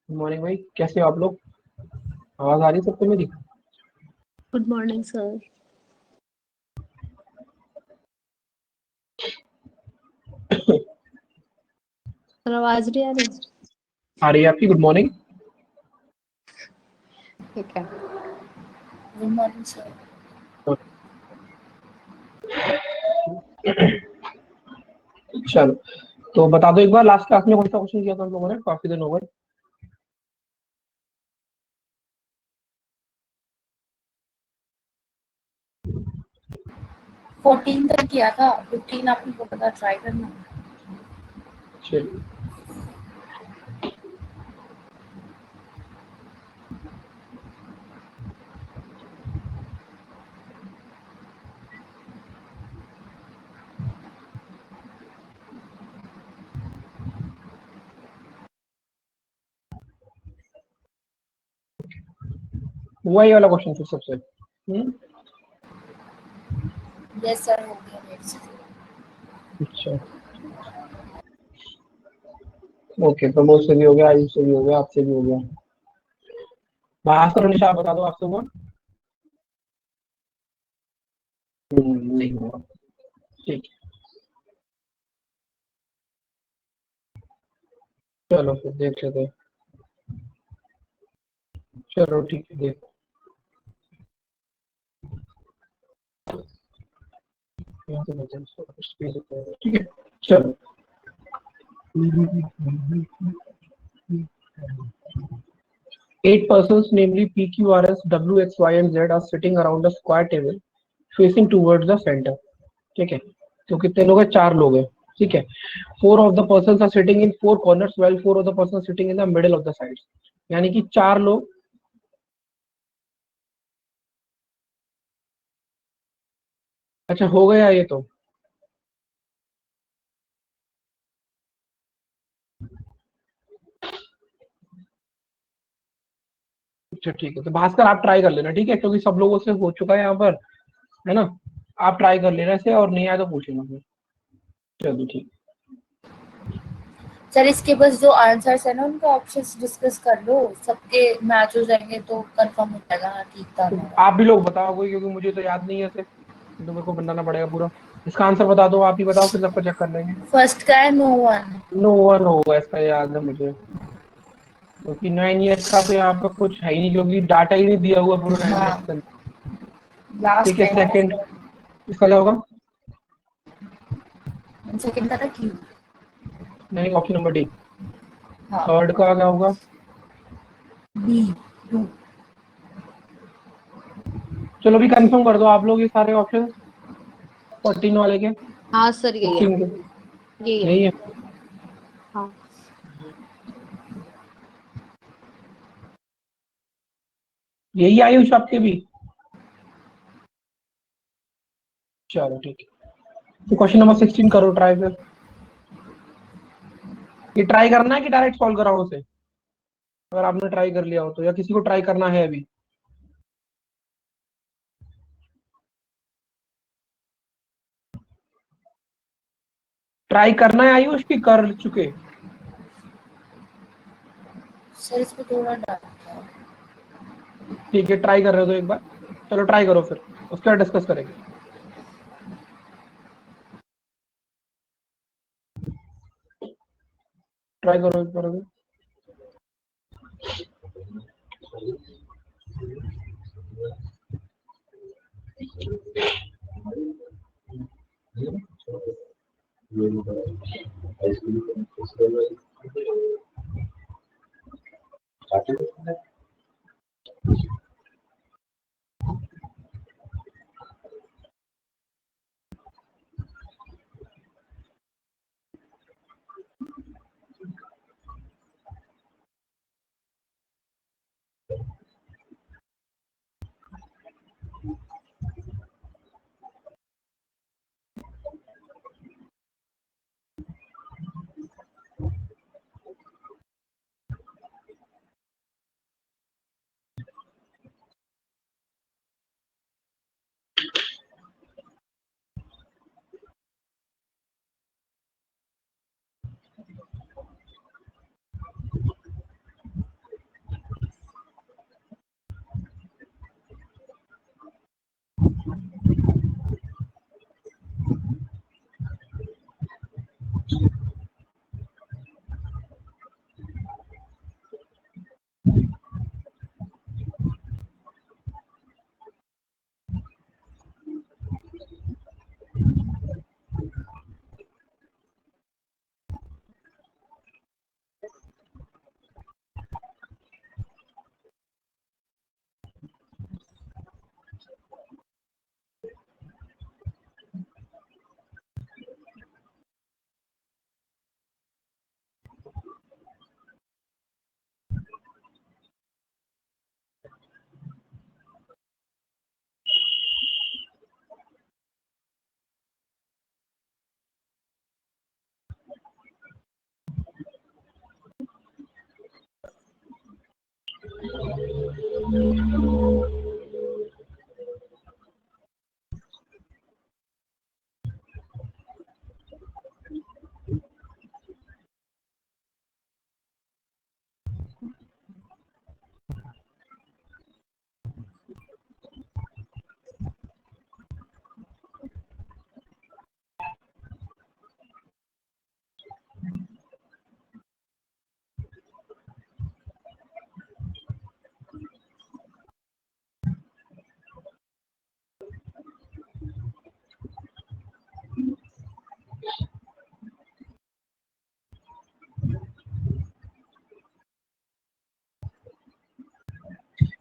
Good morning भाई, कैसे हो आप लोग? आवाज आ रही है सबको मेरी? Good morning sir. सर आवाज नहीं आ रही? आ रही है आपकी? Good morning. ठीक है। Good morning sir. चलो, तो बता दो एक बार, लास्ट क्लास में कौन सा क्वेश्चन किया था हम लोगों ने? काफी दिन हो गए। 14 तक किया था, 15 आपने को पता, ट्राई करना। चलिए, वही वाला क्वेश्चन फिर सबसे। यस सर, हो गया मेरे से। अच्छा, ओके। प्रमोद से भी हो गया, आयुष से भी हो गया, आपसे भी हो गया। भास्कर और निशा, बता दो आपसे हुआ? नहीं हुआ। ठीक है, चलो फिर देख लेते हैं। चलो ठीक है, देखो। यहाँ से बचे इसको, ठीक है, चलो। Eight persons, namely P, Q, R, S, W, X, Y, and Z, are sitting around a square table facing towards the center. ठीक है, तो कितने लोग हैं? 4 लोग हैं। ठीक है, 4 of the persons are sitting in 4 corners while 4 of the persons are sitting in the middle of the sides. यानी कि 4 लोग। अच्छा, हो गया ये तो। अच्छा ठीक है, तो भास्कर आप ट्राई कर लेना, ठीक है, क्योंकि सब लोगों से हो चुका है यहाँ पर, है ना? आप ट्राई कर लेना इसे, और नहीं आया तो पूछेंगे फिर। चलो ठीक। सर इसके बस जो आंसर्स है ना, उनका ऑप्शंस डिस्कस कर लो, सबके मैच हो जाएंगे तो कंफर्म हो जाएगा। हाँ ठीक था तो मेरा। आप भी लोग बताओ कोई, क्योंकि मुझे तो याद नहीं है ऐसे, तो मेरे को बनाना पड़ेगा पूरा। इसका आंसर बता दो, आप ही बताओ, फिर सबको चेक कर लेंगे। फर्स्ट का है नो वन। नो वन होगा, इसका याद है मुझे, क्योंकि 9 ईयर्स का तो यहाँ पर कुछ है ही नहीं, क्योंकि डाटा ही नहीं दिया हुआ पूरा 9 ईयर्स हाँ, के अंदर। ठीक लास्ट है, है। सेकंड, इसका क्या होगा? सेकंड का था क्यू। नहीं, ऑप्शन नंबर डी। हाँ, थर्ड का क्या होगा? B two. चलो अभी कंफर्म कर दो आप लोग ये सारे ऑप्शन 14 वाले के, हाँ सर यही है। 16 के। यही है। यही है। हाँ। यही आयुष आपके भी? चलो ठीक है, तो क्वेश्चन नंबर 16 करो ट्राई फिर। ये ट्राई करना है कि डायरेक्ट सॉल्व कराओ उसे? अगर आपने ट्राई कर लिया हो तो, या किसी को ट्राई करना है अभी? ट्राई करना है आयुष की कर चुके? सर इसको थोड़ा डाल। ठीक है, ट्राई कर रहे हो तो एक बार, चलो ट्राई करो, फिर उसके बाद डिस्कस करेंगे। ट्राई करो एक बार अभी।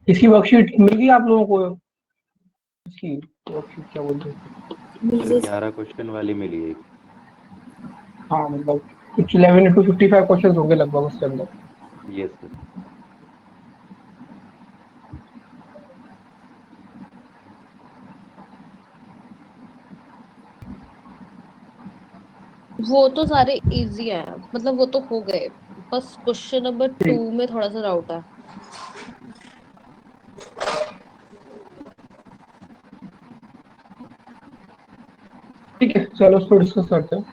इसकी वर्कशीट मिल गई आप लोगों को? इसकी वर्कशीट क्या बोलते हैं? सर 11 क्वेश्चन वाली मिली है। हाँ मतलब कुछ 11 into 55 क्वेश्चन होंगे लगभग उसके अंदर। Yes sir. वो तो सारे इजी हैं, मतलब वो तो हो गए, बस क्वेश्चन नंबर 2 में थोड़ा सा डाउट है। ठीक है चलो उसको डिस्कस करते हैं।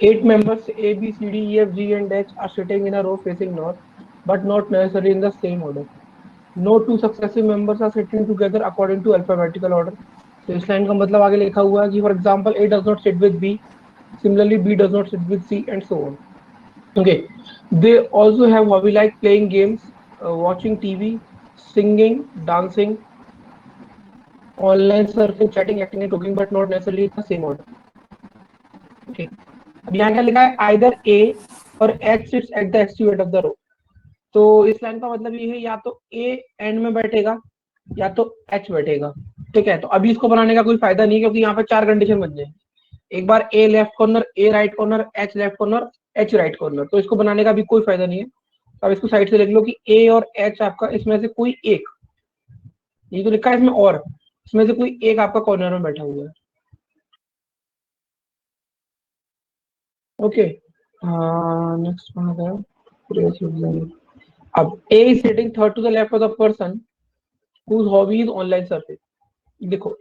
Eight members A, B, C, D, E, F, G, and H are sitting in a row facing north, but not necessarily in the same order. No two successive members are sitting together according to alphabetical order. तो इस line का मतलब आगे लिखा हुआ है कि for example A does not sit with B, similarly B does not sit with C, and so on. Okay, they also have hobby like playing games, watching TV, singing, dancing, online surfing, chatting, acting, and talking, but not necessarily in the same order. Okay. अब यहाँ क्या लिखा है either A और H sits at the extreme end of the row. तो इस line का मतलब ये है या तो A एंड में बैठेगा या तो H बैठेगा। ठीक है, तो अभी इसको बनाने का कोई फायदा नहीं क्योंकि यहाँ पे 4 कंडीशन बन जाएंगे। एक बार A left corner, A right corner, H left corner, H right corner, तो इसको बनाने का भी कोई फायदा नहीं है। तो अब इसको साइड से लिख लो कि A और H आपका इसमें से कोई एक, ये तो लिखा है इसमें और, इसमें से कोई एक आपका कॉर्नर में बैठा हुआ है। ओके, नेक्स्ट वन है अब A is sitting third to the left of the person whose hobby is online surfing. देखो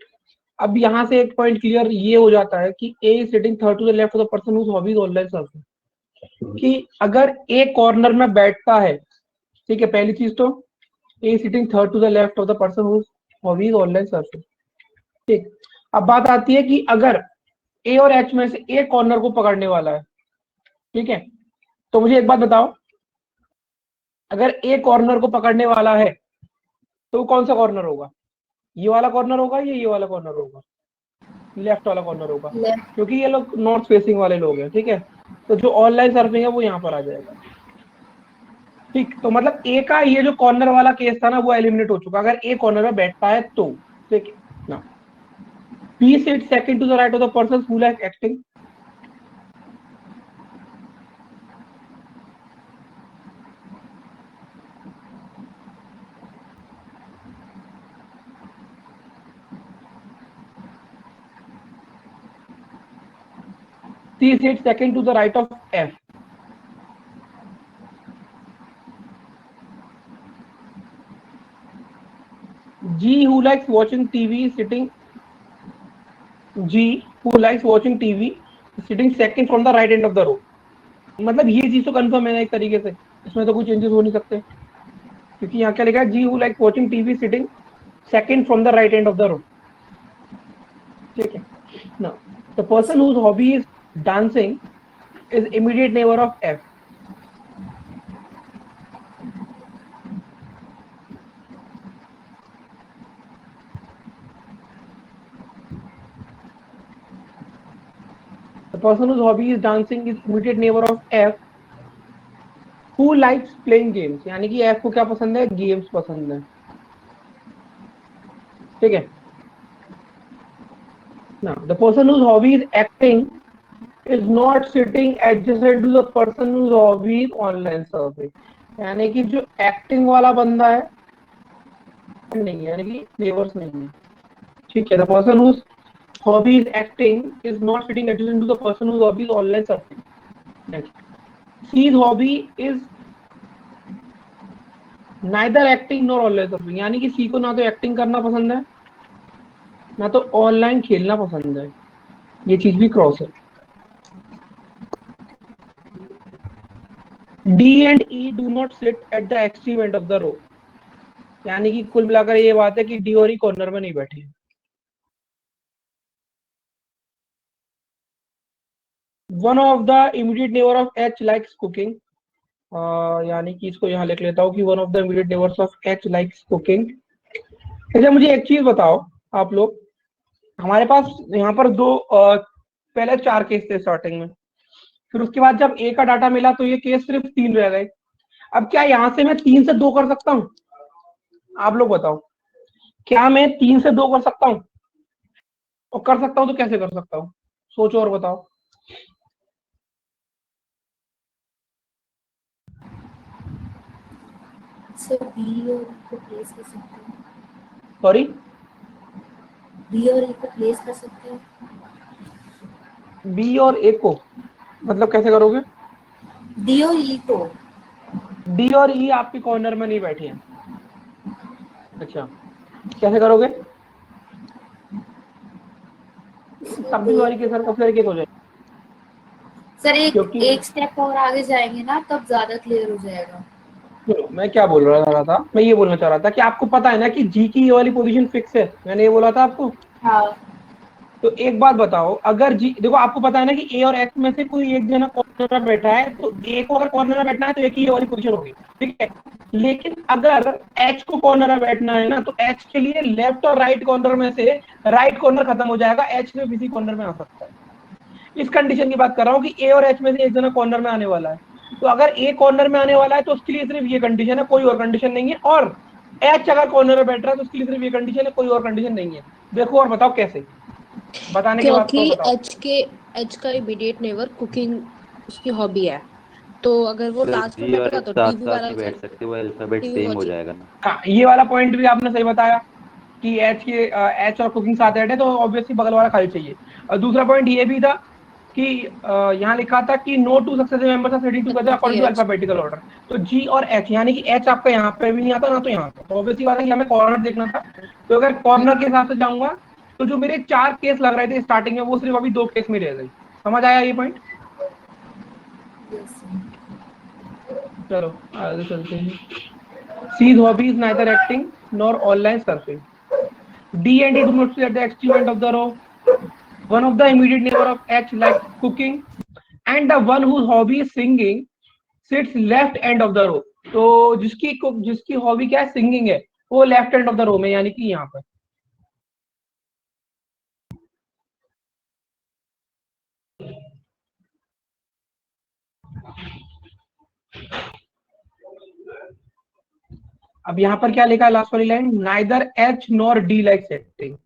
अब यहाँ से एक पॉइंट क्लियर ये हो जाता है कि A is sitting third to the left of the person whose hobby is online surfing, कि अगर A कॉर्नर में बैठता है, ठीक है, पहली चीज तो A is sitting third to the left of the person whose hobby is online surfing. ठीक, अब बात आती है कि अगर A और H में से एक कॉर्नर को पकड़ने वाला है, ठीक है, तो मुझे एक बात बताओ, अगर ए कॉर्नर को पकड़ने वाला है तो कौन सा कॉर्नर होगा? ये वाला कॉर्नर होगा या ये वाला कॉर्नर होगा? लेफ्ट वाला कॉर्नर होगा, क्योंकि ये लोग नॉर्थ फेसिंग वाले लोग हैं। ठीक है, तो जो ऑनलाइन सर्फिंग है वो यहाँ पर आ जाएगा। ठीक, तो मतलब ए का ये जो कॉर्नर वाला केस था ना वो एलिमिनेट हो चुका अगर ए कॉर्नर में बैठता है तो। ठीक है, B sit second to the right of the person who like acting. C sits second to the right of F. G who likes watching TV sitting. G who likes watching TV sitting second from the right end of the row. मतलब ये चीज तो confirm है ना एक तरीके से, इसमें तो कोई चेंजेस हो नहीं सकते, क्योंकि यहाँ क्या लिखा है, G who like watching TV sitting second from the right end of the road. ठीक है ना, the person whose hobby is dancing is immediate neighbour of F. The person whose hobby is dancing is immediate neighbour of F who likes playing games, यानी कि F को क्या पसंद है, games पसंद है। ठीक है ना, the person whose hobby is acting is not sitting adjacent to the person whose hobby is online surfing, यानी कि जो एक्टिंग वाला बंदा है नहीं है, यानी कि नेबर्स नहीं है। ठीक है, the person whose hobby is acting is not sitting adjacent to the person whose hobby is online surfing. Next, C's hobby is neither acting nor online surfing, यानी कि C को ना तो एक्टिंग करना पसंद है ना तो ऑनलाइन खेलना पसंद है, ये चीज भी क्रॉस है। D and E do not sit at the extreme end of the row, यानी कि कुल मिलाकर ये बात है कि डी और ई कॉर्नर में नहीं बैठे। One of the immediate neighbour of H likes cooking, यानी कि इसको यहाँ लिख लेता हूँ कि one of the immediate neighbours of H likes cooking. अच्छा मुझे एक चीज बताओ आप लोग, हमारे पास यहाँ पर दो पहले 4 केस थे स्टार्टिंग में, फिर उसके बाद जब ए का डाटा मिला तो ये केस सिर्फ 3 रह गए। अब क्या यहाँ से मैं 3 से 2 कर सकता हूँ? आप लोग बताओ, क्या मैं 3 से 2 कर सकता हूँ? और कर सकता हूँ तो कैसे कर सकता हूँ, सोचो और बताओ। सर बी और E को प्लेस कर सकते हैं, सॉरी, बी और E को प्लेस कर सकते हैं। बी और ए को मतलब कैसे करोगे? डी और E को, डी और ई आपके कॉर्नर में नहीं बैठे हैं। अच्छा कैसे करोगे? तब भी सॉरी के सर कब से एक हो जाए, सर क्योंकि एक स्टेप और आगे जाएंगे ना तब ज्यादा क्लियर हो जाएगा। सुनो मैं क्या बोल रहा था, मैं ये बोलना चाह रहा था कि आपको पता है ना कि जी की ये वाली पोजीशन फिक्स है, मैंने ये बोला था आपको। हाँ तो एक बात बताओ, अगर जी देखो आपको पता है ना कि ए और एक्स में से कोई एक जना कॉर्नर में बैठा है, तो ए को अगर कॉर्नर में बैठना है तो एक ही ये वाली पोजीशन होगी। ठीक है, लेकिन अगर एच को कॉर्नर में बैठना है ना तो एच के लिए लेफ्ट और राइट कॉर्नर में से राइट कॉर्नर खत्म हो जाएगा, एच सिर्फ इसी कॉर्नर में आ सकता है। इस कंडीशन की बात कर रहा हूँ कि ए और एच में से एक जना कॉर्नर में आने वाला है, तो अगर ए कॉर्नर में आने वाला है तो उसके लिए सिर्फ ये कंडीशन है, कोई और कंडीशन नहीं है। और एच अगर कॉर्नर में बैठ रहा है तो उसके लिए सिर्फ ये कंडीशन है, कोई और कंडीशन नहीं है। देखो और बताओ कैसे, बताने के बाद क्योंकि तो बताओ। एच का इमीडिएट नेबर कुकिंग उसकी हॉबी है, तो अगर वो सर लास्ट में जी और बैठेगा एफ तो साथ टीवी साथ वाला नहीं बैठ सकते, वो अल्फाबेट टीवी सेम हो वॉचिंग। जाएगा ना। हाँ ये वाला पॉइंट भी आपने सही बताया कि एच और कुकिंग साथ ऐड है तो ऑब्वियसली बगल वाला खाली चाहिए। और दूसरा पॉइंट ये भी था कि यहाँ लिखा था कि no two successive members are sitting together according to alphabetical order, तो जी और एच यानी कि एच आपका यहाँ पे भी नहीं आता ना तो यहाँ पे, तो ऑब्वियसली बात है कि हमें कॉर्नर देखना था। तो अगर कॉर्नर के हिसाब से जाऊंगा तो जो मेरे 4 केस लग रहे थे स्टार्टिंग में वो सिर्फ अभी 2 केस में रह गई। समझ आया ये पॉइंट? चलो आगे चलते हैं। C's hobby is neither acting nor online surfing. D and E do not sit at the extreme end of the row. One of the immediate neighbor of H likes cooking, and the one whose hobby is singing sits left end of the row. तो जिसकी hobby क्या है, singing है, वो left end of the row में, यानी कि यहाँ पर। अब यहाँ पर क्या लिखा है लास्ट वाली line, neither H nor D likes acting.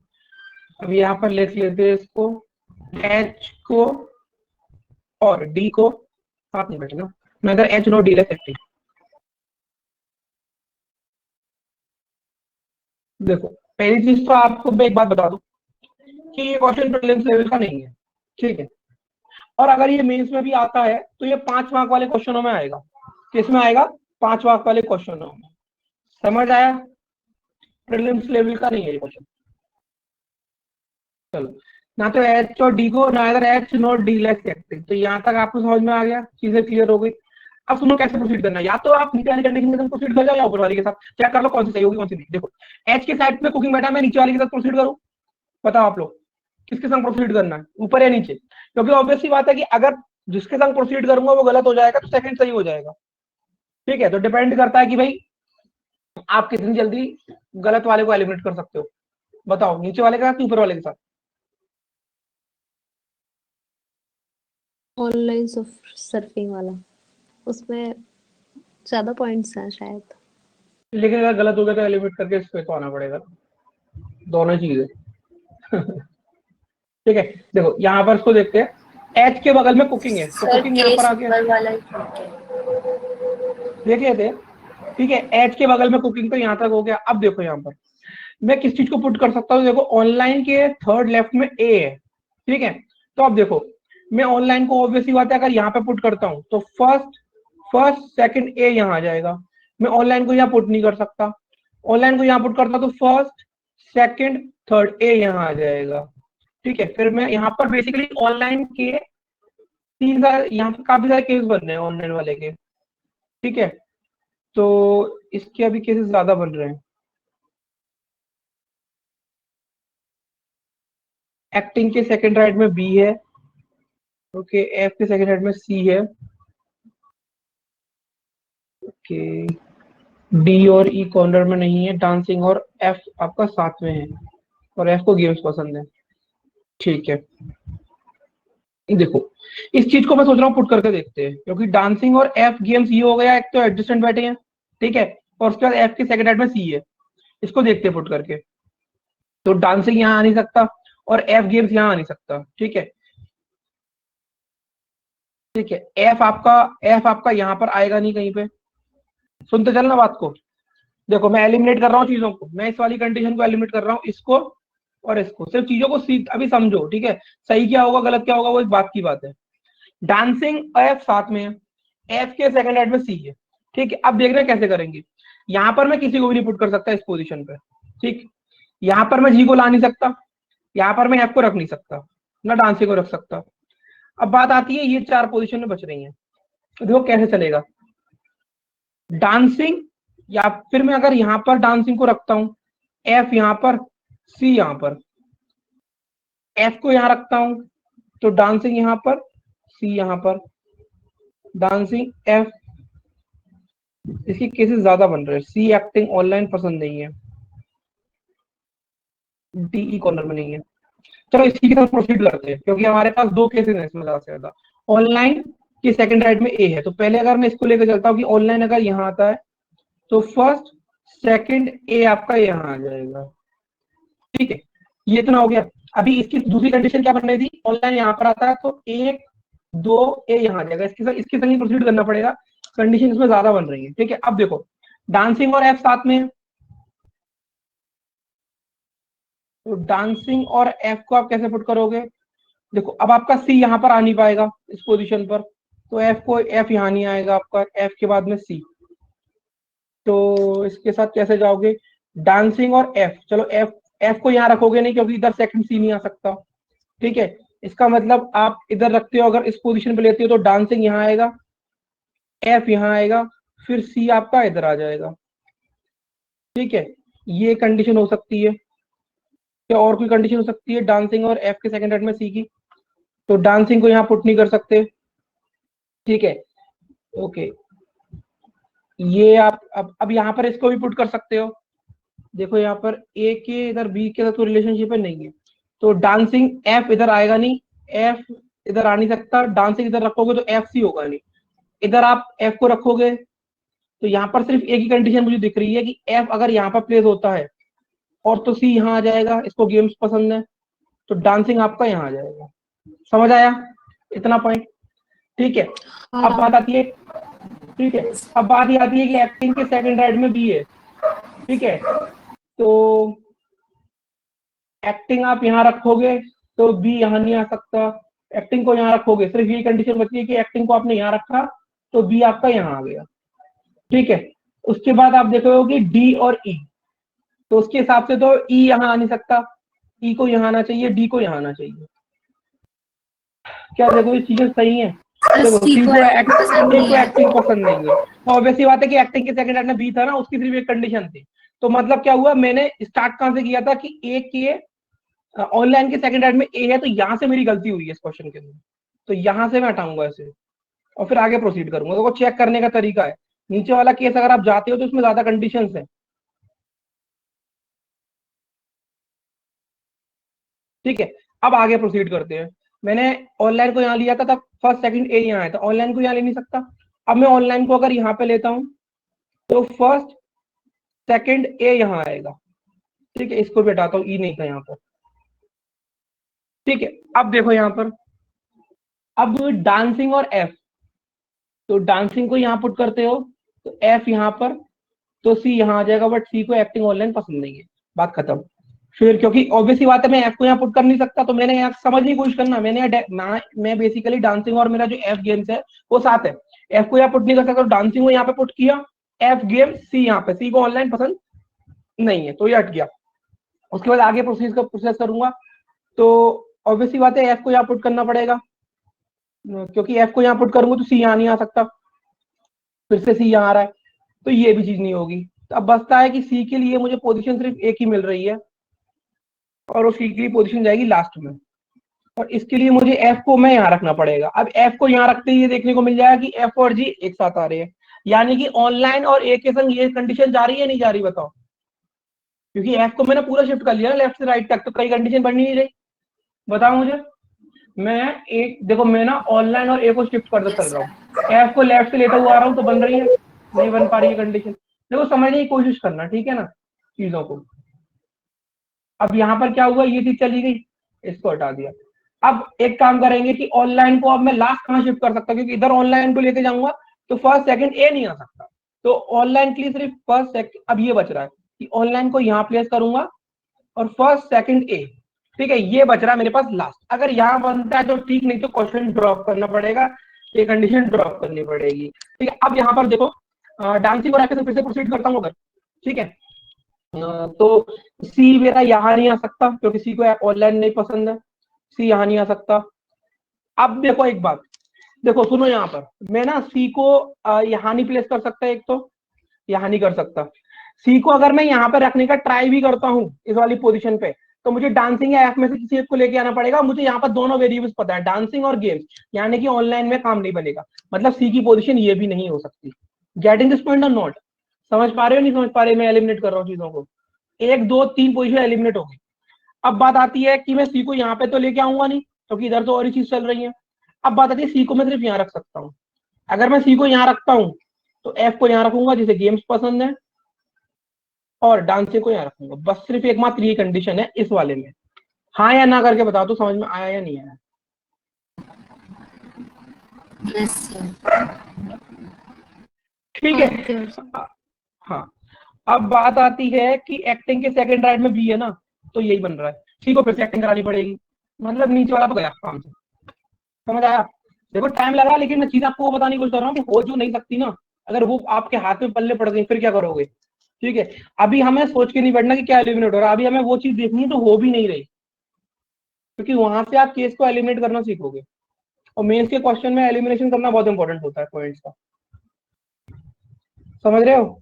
अब यहाँ पर लिख लेते हैं इसको, एच को और डी को साथ नहीं बैठेगा, neither H nor D likes acting. देखो पहली चीज तो आपको मैं एक बात बता दूं कि ये क्वेश्चन प्रीलिम्स लेवल का नहीं है। ठीक है, और अगर ये मेंस में भी आता है तो ये 5 मार्क वाले क्वेश्चनों में आएगा। किसमें आएगा? 5 मार्क वाले क्वेश्चनों में। समझ आया? प्रीलिम्स लेवल का नहीं है ये क्वेश्चन। चलो ना तो एच और डी को, ना इधर H not D less acting. तो यहाँ तक आपको समझ में आ गया, चीजें क्लियर हो गई। अब सुनो कैसे प्रोसीड करना है, या तो आप नीचे वाली कंडीशन के साथ प्रोसीड कर जाओ या ऊपर वाली के साथ, चेक कर लो कौन सी सही होगी कौन सी नहीं। देखो एच के साइड में कुकिंग बैठा, मैं नीचे वाली के साथ प्रोसीड करूँ, बताओ आप लोग किसके संग प्रोसीड करना है, ऊपर या नीचे? क्योंकि ऑब्वियसली बात है कि अगर जिसके संग प्रोसीड करूंगा वो गलत हो जाएगा तो सेकंड सही हो जाएगा। ठीक है, तो डिपेंड करता है कि भाई आप कितनी जल्दी गलत वाले को एलिमिनेट कर सकते हो। बताओ नीचे वाले के साथ ऊपर वाले के साथ? ऑनलाइन सर्फिंग वाला, उसमें ज्यादा पॉइंट्स हैं शायद। लेकिन अगर गलत हो गया तो एलिमिनेट करके इस पे तो आना पड़ेगा, दोनों चीजें। ठीक है, देखो यहाँ पर इसको देखते हैं, एच के बगल में कुकिंग है तो सर कुकिंग यहाँ पर आ गया, ऊपर वाला ही ठीक है। देख लेते हैं। ठीक है, एच के बगल में कुकिंग तो यहाँ तक हो गया। अब देखो यहाँ पर मैं किस चीज को पुट कर सकता हूँ, देखो ऑनलाइन के थर्ड लेफ्ट में ए है। ठीक है, तो अब देखो मैं ऑनलाइन को ऑब्वियसली बात है अगर यहाँ पे पुट करता हूँ तो फर्स्ट सेकंड ए यहाँ आ जाएगा। मैं ऑनलाइन को यहाँ पुट नहीं कर सकता, ऑनलाइन को यहाँ पुट करता तो फर्स्ट सेकंड थर्ड ए यहाँ आ जाएगा। ठीक है, फिर मैं यहाँ पर बेसिकली ऑनलाइन के तीन सारे, यहाँ पर काफी सारे केस बन रहे हैं ऑनलाइन वाले के। ठीक है, तो इसके अभी केसेस ज्यादा बन रहे हैं। एक्टिंग के सेकंड राइट में बी है, ओके, एफ के सेकंड राइट में सी है, ओके, डी और ई कॉर्नर में नहीं है, डांसिंग और एफ आपका साथ में है और एफ को गेम्स पसंद है। ठीक है, देखो इस चीज को मैं सोच रहा हूँ पुट करके देखते हैं, क्योंकि डांसिंग और एफ गेम्स ये हो गया, एक तो एडजस्टेंट बैठे हैं। ठीक है, और उसके बाद एफ के सेकंड राइट में सी है, इसको देखते हैं पुट करके। तो डांसिंग यहाँ आ नहीं सकता और एफ गेम्स यहाँ आ नहीं सकता। ठीक है, ठीक है, एफ आपका यहाँ पर आएगा नहीं कहीं पे, सुनते चलना बात को। देखो मैं एलिमिनेट कर रहा हूँ चीजों को, मैं इस वाली कंडीशन को एलिमिनेट कर रहा हूँ, इसको और इसको, सिर्फ चीजों को अभी समझो। ठीक है, सही क्या होगा गलत क्या होगा वो इस बात की बात है। डांसिंग एफ साथ में है, एफ के सेकंड राइट में सी है। ठीक है, अब देख रहे हैं कैसे करेंगे। यहाँ पर मैं किसी को भी नहीं पुट कर सकता इस पोजीशन पे। ठीक, यहाँ पर मैं जी को ला नहीं सकता, यहाँ पर मैं एफ को रख नहीं सकता, ना डांसिंग को रख सकता। अब बात आती है ये चार पोजीशन में बच रही हैं, तो देखो कैसे चलेगा। डांसिंग, या फिर मैं अगर यहाँ पर डांसिंग को रखता हूं, एफ यहाँ पर, सी यहाँ पर, एफ को यहाँ रखता हूं तो डांसिंग यहाँ पर, सी यहाँ पर, डांसिंग एफ। इसके केसेस ज्यादा बन रहे हैं, सी एक्टिंग ऑनलाइन पसंद नहीं है, डी कॉर्नर में नहीं है। चलो इसी के साथ प्रोसीड करते हैं, क्योंकि हमारे पास दो केसेस हैं इसमें ज्यादा से ज्यादा। ऑनलाइन के सेकंड राइट में ए है, तो पहले अगर मैं इसको लेकर चलता हूँ कि ऑनलाइन अगर यहाँ आता है तो फर्स्ट सेकंड ए आपका यहाँ आ जाएगा। ठीक है, ये इतना हो गया। अभी इसकी दूसरी कंडीशन क्या बन रही थी, ऑनलाइन यहाँ पर आता है तो एक दो ए यहाँ आ जाएगा, इसके संग प्रोसीड करना पड़ेगा, कंडीशन इसमें ज्यादा बन रही है। ठीक है, अब देखो डांसिंग और एफ साथ में है, तो डांसिंग और एफ को आप कैसे पुट करोगे? देखो अब आपका सी यहाँ पर आ नहीं पाएगा इस पोजीशन पर, तो एफ यहाँ नहीं आएगा आपका, एफ के बाद में सी, तो इसके साथ कैसे जाओगे? डांसिंग और एफ, चलो एफ को यहाँ रखोगे नहीं क्योंकि इधर सेकंड सी नहीं आ सकता। ठीक है, इसका मतलब आप इधर रखते हो, अगर इस पोजीशन पे लेते हो तो डांसिंग यहाँ आएगा, एफ यहाँ आएगा, फिर सी आपका इधर आ जाएगा। ठीक है, ये कंडीशन हो सकती है। क्या और कोई कंडीशन हो सकती है डांसिंग और एफ के सेकंड राइट में सी की? तो डांसिंग को यहाँ पुट नहीं कर सकते। ठीक है, ओके, ये आप अब यहाँ पर इसको भी पुट कर सकते हो। देखो यहाँ पर ए के इधर बी के साथ कोई रिलेशनशिप है नहीं है, तो डांसिंग एफ इधर आएगा नहीं, एफ इधर आ नहीं सकता, डांसिंग इधर रखोगे तो एफ सी होगा नहीं, इधर आप एफ को रखोगे तो यहाँ पर सिर्फ एक ही कंडीशन मुझे दिख रही है कि एफ अगर यहाँ पर प्लेस होता है और तो सी यहाँ आ जाएगा, इसको गेम्स पसंद है, तो डांसिंग आपका यहाँ आ जाएगा। समझ आया इतना पॉइंट? ठीक है, अब बात आती है, ठीक है, अब बात ये आती है कि एक्टिंग के सेकंड राइट में बी है। ठीक है, तो एक्टिंग आप यहाँ रखोगे तो बी यहाँ नहीं आ सकता, एक्टिंग को यहाँ रखोगे, सिर्फ ये कंडीशन बची है कि एक्टिंग को आपने यहाँ रखा तो बी आपका यहाँ आ गया। ठीक है, उसके बाद आप देखोगे कि डी और ई, तो उसके हिसाब से तो ई यहाँ आ नहीं सकता, ई को यहाँ आना चाहिए, डी को यहाँ आना चाहिए। क्या देखो ये चीजें सही हैं? देखो सी सी को को एक्टिंग पसंद नहीं है। एक्टिंग पसंद नहीं है, तो ऑब्वियसली बात है कि एक्टिंग के सेकंड में बी था ना, उसकी सिर्फ एक कंडीशन थी। तो मतलब क्या हुआ, मैंने स्टार्ट कहां से किया था कि ए के ऑनलाइन के सेकंड में ए है, तो यहाँ से मेरी गलती हुई है इस क्वेश्चन के अंदर, तो यहाँ से मैं हटाऊंगा इसे और फिर आगे प्रोसीड करूंगा। तो वो चेक करने का तरीका है। नीचे वाला केस अगर आप जाते हो तो उसमें ज्यादा कंडीशंस है, ठीक है। अब आगे प्रोसीड करते हैं। मैंने ऑनलाइन को यहाँ लिया था, तब फर्स्ट सेकंड ए यहाँ आया था, ऑनलाइन को यहाँ ले नहीं सकता। अब मैं ऑनलाइन को अगर यहाँ पे लेता हूँ तो फर्स्ट सेकंड ए यहाँ आएगा, ठीक है। इसको भी हटाता हूँ, ई नहीं था यहाँ पर, ठीक है। अब देखो यहाँ पर, अब डांसिंग और एफ, तो डांसिंग को यहाँ पुट करते हो तो एफ यहाँ पर, तो सी यहाँ आ जाएगा, बट सी को एक्टिंग ऑनलाइन पसंद नहीं है, बात खत्म। फिर क्योंकि ऑब्वियसली बात है मैं एफ को यहाँ पुट कर नहीं सकता, तो मैंने यहाँ समझने की कोशिश करना, मैं बेसिकली डांसिंग और मेरा जो एफ गेम्स है वो साथ है। एफ को यहाँ पुट नहीं कर सकता, तो डांसिंग को यहाँ पे पुट किया, एफ गेम सी यहाँ पे, सी को ऑनलाइन पसंद नहीं है, तो ये हट गया। उसके बाद आगे प्रोसेस करूंगा, तो ऑब्वियसली बात है एफ को यहाँ पुट करना पड़ेगा, क्योंकि एफ को यहाँ पुट करूंगा तो सी यहाँ नहीं आ सकता, फिर से सी यहाँ आ रहा है, तो ये भी चीज नहीं होगी। तो अब बचता है कि सी के लिए मुझे पोजीशन सिर्फ एक ही मिल रही है, और वो सी के लिए पोजीशन जाएगी लास्ट में, और इसके लिए मुझे एफ को मैं यहाँ रखना पड़ेगा। अब एफ को यहाँ रखते ही देखने को मिल जाएगा कि एफ और जी एक साथ आ रहे हैं, यानी कि ऑनलाइन और ए के संग ये कंडीशन जा रही है नहीं जा रही, बताओ। क्योंकि एफ को मैंने पूरा शिफ्ट कर लिया ना लेफ्ट से राइट तक, तो कई कंडीशन बन नहीं रही, बताओ मुझे। मैं एक देखो, मैं ना ऑनलाइन और ए को शिफ्ट करता चल रहा हूँ, एफ को लेफ्ट से लेता हुआ आ रहा हूँ, तो बन रही है, नहीं बन पा रही है कंडीशन। देखो समझने की कोशिश करना, ठीक है ना, चीजों को। अब यहाँ पर क्या हुआ, ये चीज चली गई, इसको हटा दिया। अब एक काम करेंगे कि ऑनलाइन को अब मैं लास्ट कहाँ शिफ्ट कर सकता हूँ, क्योंकि इधर ऑनलाइन को लेके जाऊंगा तो फर्स्ट सेकंड ए नहीं आ सकता, तो ऑनलाइन के लिए सिर्फ फर्स्ट सेकंड। अब ये बच रहा है कि ऑनलाइन को यहाँ प्लेस करूंगा और फर्स्ट सेकंड ए, ठीक है। ये बच रहा है मेरे पास लास्ट। अगर यहाँ बनता है तो ठीक, नहीं तो क्वेश्चन ड्रॉप करना पड़ेगा, ये कंडीशन ड्रॉप करनी पड़ेगी, ठीक है। अब यहाँ पर देखो डांसिंग और एफ से फिर से प्रोसीड करता हूँ अगर, ठीक है। तो सी मेरा यहाँ नहीं आ सकता, क्योंकि सी को ऑनलाइन नहीं पसंद है, सी यहाँ नहीं आ सकता। अब देखो एक बात, देखो सुनो, यहाँ पर मैं ना सी को यहाँ नहीं प्लेस कर सकता, एक तो यहाँ नहीं कर सकता। सी को अगर मैं यहाँ पे रखने का ट्राई भी करता हूँ इस वाली पोजीशन पे, तो मुझे डांसिंग या एफ में से किसी एक को लेके आना पड़ेगा। मुझे यहाँ पर दोनों वेरिएबल्स पता है, डांसिंग और गेम्स, यानी कि ऑनलाइन में काम नहीं बनेगा, मतलब सी की पोजीशन ये भी नहीं हो सकती। गेटिंग दिस पॉइंट और नॉट, समझ पा रहे हो नहीं समझ पा रहे, मैं एलिमिनेट कर रहा हूँ चीजों को, 1 2 3 पोजीशन एलिमिनेट होगी। अब बात आती है कि मैं सी को यहाँ पे तो लेके आऊंगा नहीं, क्योंकि इधर तो और ही चीज चल रही है। अब बात आती है सी को मैं सिर्फ यहाँ रख सकता हूँ। अगर मैं सी को यहाँ रखता हूँ तो एफ को यहाँ रखूंगा जिसे गेम्स पसंद है, और डांसिंग को यहाँ रखूंगा, बस सिर्फ एकमात्र ये कंडीशन है इस वाले में। हाँ या ना करके बता दो, समझ में आया या नहीं आया? ठीक है। हाँ, अब बात आती है कि एक्टिंग के सेकंड राइट में बी है ना, तो यही बन रहा है, सी को फिर से एक्टिंग करानी पड़ेगी, मतलब नीचे वाला तो गया काम से, समझ आया? देखो टाइम लगा, लेकिन मैं चीज आपको बताने की कोशिश कर रहा हूँ कि हो जो नहीं सकती ना, अगर वो आपके हाथ में पल्ले पड़ गई फिर क्या करोगे, ठीक है। अभी हमें सोच के नहीं बैठना कि क्या एलिमिनेट हो रहा है, अभी हमें वो चीज देखनी है तो हो भी नहीं रही, क्योंकि वहां से आप केस को एलिमिनेट करना सीखोगे, और मेंस के क्वेश्चन में एलिमिनेशन करना बहुत इंपॉर्टेंट होता है पॉइंट्स का, समझ रहे हो?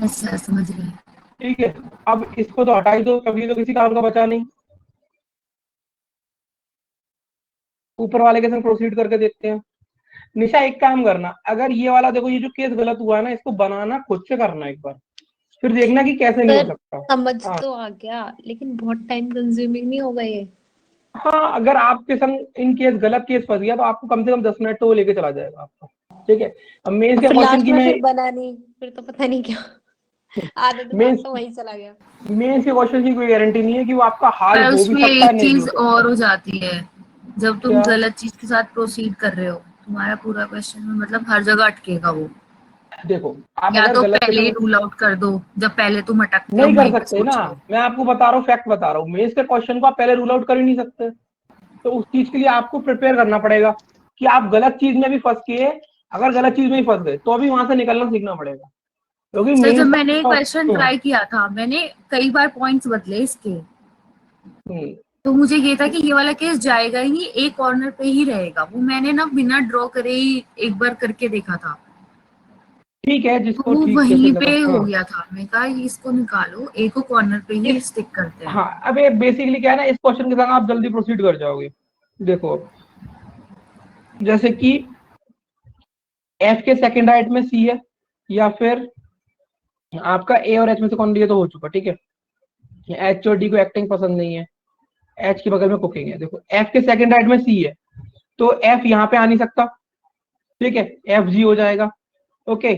समझ रही हूँ। ठीक है, अब इसको तो हटा ही दो, कभी तो किसी काम का बचा नहीं, ऊपर वाले के संग प्रोसीड करके देखते हैं। निशा एक काम करना, अगर ये वाला देखो, ये जो केस गलत हुआ है ना, इसको बनाना खुद से करना एक बार, फिर देखना कि कैसे नहीं हो सकता। समझ हाँ। तो आ गया, लेकिन बहुत टाइम कंज्यूमिंग नहीं होगा ये? हाँ, अगर आपके संग इन केस गलत केस फंस गया तो आपको कम से कम 10 मिनट तो वो लेके चला जाएगा आपको, ठीक है। अब मेंस के फिर क्वेश्चन लास्ट की में मैं फिर बना नहीं, फिर तो पता नहीं क्या आधा दिमाग तो वहीं चला गया। मेंस के क्वेश्चन की कोई गारंटी नहीं है कि वो आपका हाल हो भी उसमें सकता है, एक नहीं भी चीज हो सकता। और हो जाती है, जब तुम क्या? गलत चीज के साथ प्रोसीड कर रहे हो, तुम्हारा पूरा क्वेश्चन में मतलब हर जगह अटकेगा वो। देखो आप या अगर तो गलत के पहले ही संग रूल आउट कर दो, जब पहले तुम अटकते हो नहीं कर वहीं पे सकते ना, सोच लो। मैं आपको बता रहा हूँ, फैक्ट बता रहा हूँ, मेंस के क्वेश्चन को आप पहले रूल आउट कर ही नहीं सकते, तो उस चीज के लिए आपको प्रिपेयर करना पड़ेगा कि आप गलत चीज में भी फंस के अगर गलत चीज में ही फंस गए तो अभी वहां से निकलना सीखना पड़ेगा, क्योंकि सर जब मेन मैंने क्वेश्चन ट्राई किया था, मैंने कई बार पॉइंट्स बदले इसके, तो मुझे ये था कि ये वाला केस जाएगा ही नहीं, एक कॉर्नर पे ही रहेगा। वो मैंने ना बिना ड्रॉ करे ही एक बार करके देखा था, ठीक है, तो जिसको वो ठीक कैसे वहीं लगा। पे हो हाँ गया था। मैं कहा ये इसको निकालो, एक को कॉर्नर पे ही इस स्टिक करते हैं। हाँ, अब ये बेसिकली क्या है ना, इस क्वेश्चन के साथ आप जल्दी प्रोसीड कर जाओगे। देखो जैसे कि एफ के सेकंड राइट में सी है, या फिर आपका ए और एच में से कौन दिया तो हो चुका, ठीक है। एच और डी को एक्टिंग पसंद नहीं है, एच के बगल में कुकिंग है। देखो एफ के सेकंड राइट में सी है, तो एफ यहाँ पे आ नहीं सकता, ठीक है, एफ जी हो जाएगा। ओके,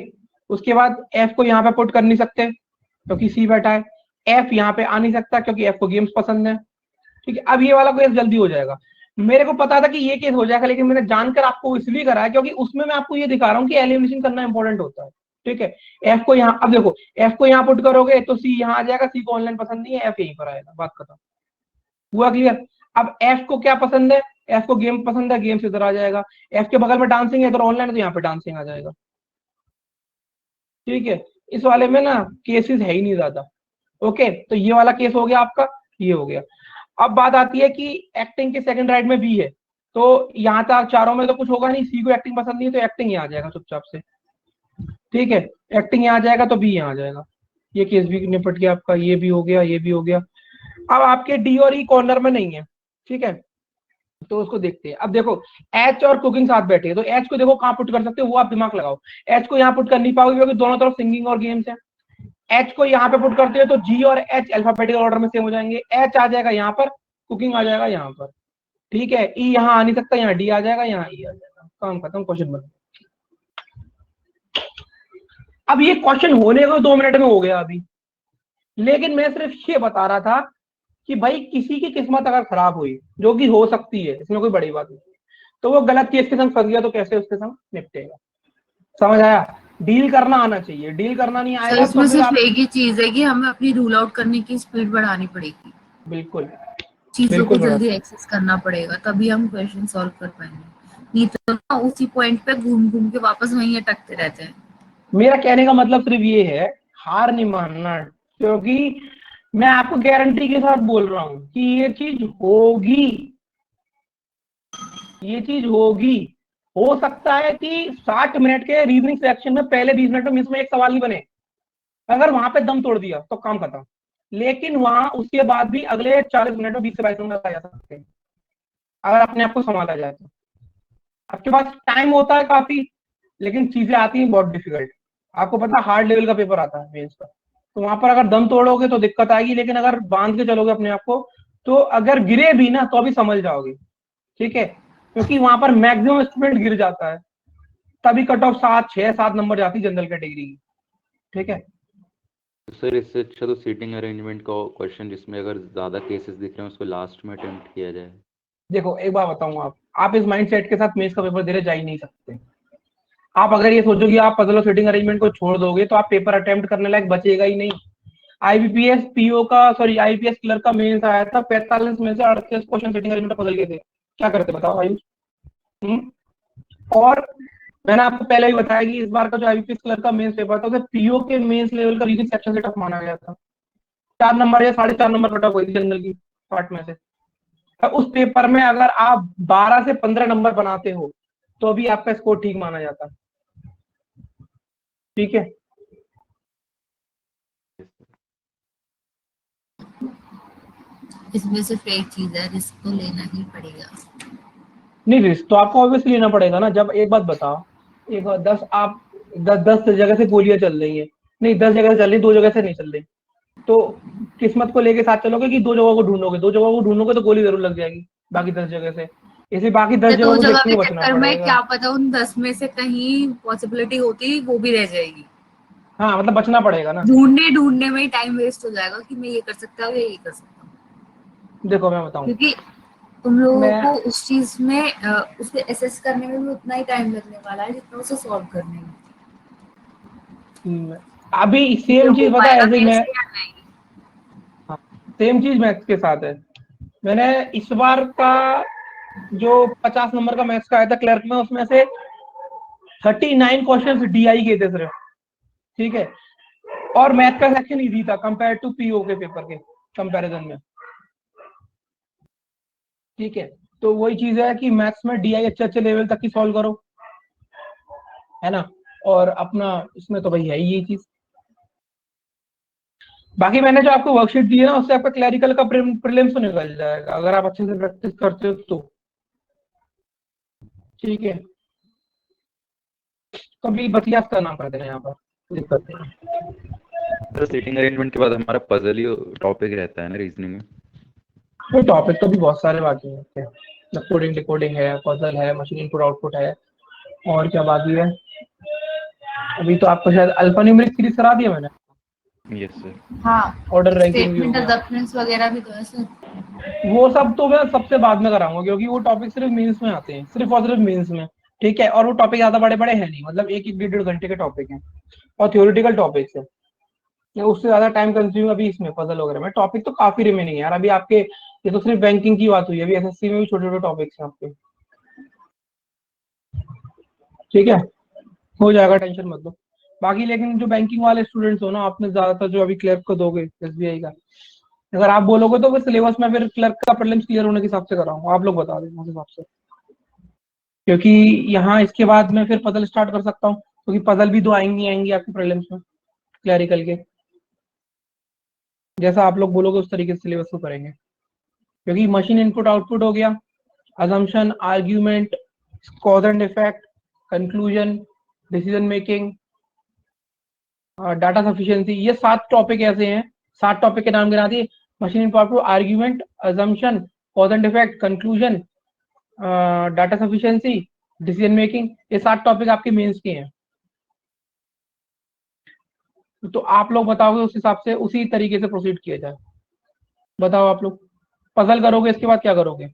उसके बाद एफ को यहाँ पे पुट कर नहीं सकते क्योंकि सी बैठा है। एफ यहाँ पे आ नहीं सकता क्योंकि एफ को गेम्स पसंद है, ठीक है। अब ये वाला केस जल्दी हो जाएगा। मेरे को पता था कि ये केस हो जाएगा, लेकिन मैंने जानकर आपको इसलिए करा है क्योंकि उसमें मैं आपको ये दिखा रहा हूँ कि एलिमिनेशन करना इंपॉर्टेंट होता है, ठीक है। एफ को यहाँ, अब देखो एफ को यहाँ पुट करोगे तो सी यहाँ आ जाएगा, सी को ऑनलाइन पसंद नहीं है, एफ यहीं पर आएगा, बात खत्म, हुआ क्लियर। अब एफ को क्या पसंद है, एफ को गेम पसंद है, गेम से इधर आ जाएगा। एफ के बगल में डांसिंग है, इधर ऑनलाइन है, तो यहाँ पे डांसिंग आ जाएगा, ठीक है। इस वाले में ना केसेस है ही नहीं ज्यादा। ओके, तो ये वाला केस हो गया आपका, ये हो गया। अब बात आती है कि एक्टिंग के सेकंड राइट में बी है, तो यहाँ तक चारों में तो कुछ होगा नहीं, सी को एक्टिंग पसंद नहीं है, तो एक्टिंग यहाँ आ जाएगा चुपचाप से, ठीक है। एक्टिंग यहाँ आ जाएगा तो बी यहाँ आ जाएगा। ये केस भी निपट गया आपका, ये भी हो गया, ये भी हो गया। अब आपके डी और ई कॉर्नर में नहीं है, ठीक है, तो उसको देखते हैं। अब देखो एच और कुकिंग साथ बैठे हैं, तो एच को देखो कहाँ पुट कर सकते हो, वो आप दिमाग लगाओ। एच को यहाँ पुट कर नहीं पाओगे क्योंकि दोनों तरफ सिंगिंग और गेम्स है। एच को यहाँ पे पुट करते हो तो जी और एच अल्फाबेटिकल ऑर्डर में सेम हो जाएंगे। एच आ जाएगा यहाँ पर, कुकिंग आ जाएगा यहाँ पर, ठीक है। ई यहाँ आ नहीं सकता, यहाँ डी आ जाएगा, यहाँ ई आ जाएगा, काम खत्म, क्वेश्चन बन। अब ये क्वेश्चन होने को 2 मिनट में हो गया अभी, लेकिन मैं सिर्फ ये बता रहा था कि भाई किसी की किस्मत अगर खराब हुई, जो कि हो सकती है, इसमें कोई बड़ी बात नहीं, तो वो गलत केस के संग फंस गया तो कैसे उसके संग निपटेगा, समझ आया। डील करना आना चाहिए, डील करना नहीं सर आएगा तो इसमें फिर सिर्फ आप, एक ही चीज है कि हमें अपनी रूल आउट करने की स्पीड बढ़ानी पड़ेगी, बिल्कुल चीजों को बिल्कुल बड़ा, जल्दी एक्सेस करना पड़ेगा, तभी हम क्वेश्चन सॉल्व कर पाएंगे। नहीं तो ना उसी पॉइंट पे घूम घूम के वापस वहीं अटकते रहते हैं। मेरा कहने का मतलब सिर्फ ये है, हार नहीं मानना, क्योंकि मैं आपको गारंटी के साथ बोल रहा हूं कि ये चीज होगी, ये चीज होगी। हो सकता है कि 60 मिनट के रीजनिंग सेक्शन में पहले 20 मिनट में इसमें एक सवाल नहीं बने, अगर वहां पे दम तोड़ दिया तो काम खत्म। लेकिन वहां उसके बाद भी अगले 40 मिनट में 20 से 22 नंबर आ जा सकते हैं, अगर अपने आप को संभाला जाए तो। आपके पास टाइम होता है काफी, लेकिन चीजें आती हैं बहुत डिफिकल्ट। आपको पता है हार्ड लेवल का पेपर आता है मेंस का, तो वहां पर अगर दम तोड़ोगे तो दिक्कत आएगी, लेकिन अगर बांध के चलोगे अपने आप को तो अगर गिरे भी ना तो भी समझ जाओगे, ठीक है। क्योंकि वहां पर मैक्सिमम स्टूडेंट गिर जाता है, तभी कट ऑफ 7 6 7 नंबर जाती है जनरल कैटेगरी की, ठीक है। सर इससे अच्छा तो सीटिंग अरेंजमेंट का क्वेश्चन जिसमें अगर ज्यादा केसेस दिख रहे हैं उसको लास्ट में अटेम्प्ट किया जाए। देखो एक बार बताऊं, आप इस माइंडसेट के साथ मेंस का पेपर दे रहे जा ही नहीं सकते। आप अगर ये सोचो कि आप पजल और सीटिंग अरेंजमेंट को छोड़ दोगे तो आप पेपर अटेम्प्ट करने लायक बचेगा ही नहीं। आईबीपीएस पीओ का, सॉरी आईपीएस क्लर्क का मेंस आया था, 45 में से 38 क्वेश्चन सीटिंग अरेंजमेंट पजल के थे। क्या करते बताओ आयुष? और मैंने आपको पहले ही बताया कि इस बार का जो आईबीपीएस क्लर्क का मेंस पेपर था उसे पीओ के मेंस लेवल का रीजनिंग सेक्शन से टफ माना गया था। 4 नंबर या 4.5 नंबर कट ऑफ हुई थी जनरल की पार्ट में से। तो उस पेपर में अगर आप 12 से 15 नंबर बनाते हो तो भी आपका स्कोर ठीक माना जाता है, ठीक है। इसमें सिर्फ एक चीज है, रिस्क तो लेना ही पड़ेगा। नहीं, रिस्क तो आपको ऑब्वियसली लेना पड़ेगा ना। जब एक बात बताओ, एक बार 10 आप 10 जगह से गोलियां चल रही है, नहीं 10 जगह से चल रही, 2 जगह से नहीं चल रही, तो किस्मत को लेके साथ चलोगे कि 2 जगहों को ढूंढोगे? 2 जगहों को ढूंढोगे तो गोली जरूर लग जाएगी बाकी 10 जगह से, इसे बाकी 10 या जगहों दो को जगह देखने के को बचना चक्कर में पड़ेगा। क्या पता उन 10 में से कहीं पॉसिबिलिटी होती वो भी रह जाएगी। हाँ मतलब बचना पड़ेगा ना। ढूंढने ढूंढने में ही टाइम वेस्ट हो जाएगा कि मैं ये कर सकता हूँ या ये कर सकता हूँ, देखो मैं बताऊं, क्योंकि तुम लोगों मैं को उस चीज में उसे एसेस करने में भी उतना ही टाइम लगने वाला है जितना उसे सॉल्व करने में। अभी ये सेम हो चीज पता है पाएगा ऐसे ही मैं, कैसे या नहीं। हाँ, सेम चीज मैथ्स के साथ है। मैंने इस बार का जो 50 नंबर का मैथ्स का आया था क्लर्क में, उसमें से 39 क्वेश्चन DI के थे सिर्फ, ठीक है, और मैथ का सेक्शन इजी था कंपेयर टू PO के पेपर के कंपैरिजन में, ठीक है। तो वही चीज है कि मैथ्स में DI अच्छे अच्छे लेवल तक की सॉल्व करो, है ना, और अपना इसमें तो भाई है ही ये चीज। बाकी मैंने जो आपको वर्कशीट दी है ना, उससे आपका क्लैरिकल का प्रीलिम्स तो निकल जाएगा अगर आप अच्छे से प्रैक्टिस करते हो तो, ठीक है। कभी बतियात का नाम कर देना यहाँ पर, दिक्कत नहीं है। सर सीटिंग अरेंजमेंट के बाद हमारा पजल ही टॉपिक रहता है ना रीजनिंग में। तो टॉपिक तो भी बहुत सारे बाकी होते हैं, कोडिंग डिकोडिंग है, पजल है, मशीन इनपुट आउटपुट है, और क्या बाकी है। अभी तो आपको शायद अल्फान्यूमेरिक सीरीज करा दिया मैंने, यस सर। हाँ, ऑर्डर रैंकिंग भी हो स्टेटमेंट ऑफ गया, रेफरेंस वगैरह भी तो है सर। वो सब तो मैं सबसे बाद में कराऊंगा क्योंकि वो टॉपिक सिर्फ मेंस में आते हैं, सिर्फ और सिर्फ मेंस में, ठीक है। और वो टॉपिक ज्यादा बड़े बड़े हैं नहीं, मतलब एक एक डेढ़ डेढ़ घंटे के टॉपिक हैं और थ्योरेटिकल टॉपिक्स है, या उससे ज्यादा टाइम कंज्यूम अभी इसमें पजल वगैरह में। टॉपिक तो काफी रिमेनिंग है यार अभी आपके, ये तो सिर्फ बैंकिंग की बात हुई है, अभी SSC में भी छोटे छोटे टॉपिक्स हैं आपके, ठीक है, हो जाएगा, टेंशन मत लो। बाकी लेकिन जो बैंकिंग वाले स्टूडेंट्स हो ना, आपने ज्यादातर जो अभी क्लर्क को दोगे SBI का, अगर आप बोलोगे तो फिर सिलेबस में फिर क्लर्क का प्रीलिम्स क्लियर होने के हिसाब से कराऊंगा, आप लोग बता देना उस हिसाब से, क्योंकि यहाँ इसके बाद मैं फिर पजल स्टार्ट कर सकता हूँ, क्योंकि पजल भी दो आएंगी आएंगी आपके प्रीलिम्स में क्लैरिकल के, जैसा आप लोग बोलोगे उस तरीके से सिलेबस को करेंगे। क्योंकि मशीन इनपुट आउटपुट हो गया, assumption, argument, cause and effect, conclusion, decision making, data sufficiency, ये 7 टॉपिक ऐसे हैं, 7 टॉपिक के नाम गिना दिए, machine input output, argument, assumption, cause and effect, conclusion, data sufficiency, decision making, ये 7 टॉपिक आपके मेंस के हैं। तो आप लोग बताओगे उस हिसाब से, उसी तरीके से प्रोसीड किया जाए। बताओ आप लोग पजल करोगे, इसके बाद क्या करोगे?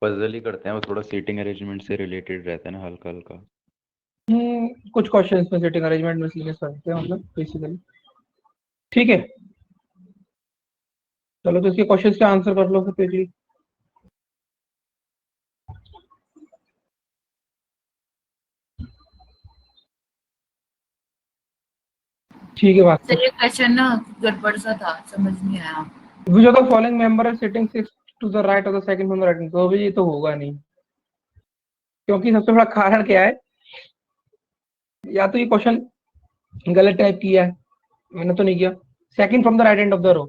पजल ही करते हैं, वो थोड़ा सीटिंग अरेंजमेंट से रिलेटेड रहता है ना, हल्का हल्का। कुछ क्वेश्चंस में सेटिंग अरेंजमेंट में सीरियस करते हैं, मतलब बेसिकली, ठीक है। चलो तो इसके क्वेश्चंस के आंसर कर लो फिर क्विकली। ठीक है बात। सर ये क्वेश्चन ना गड़बड़ सा था, समझ नहीं आया। Which of the following member is sitting 6 to the right of the second from the right, तो भी ये तो होगा नहीं, क्योंकि सबसे बड़ा कारण क्या है, या तो ये क्वेश्चन गलत टाइप किया है, मैंने तो नहीं किया। Second from the right end of the row,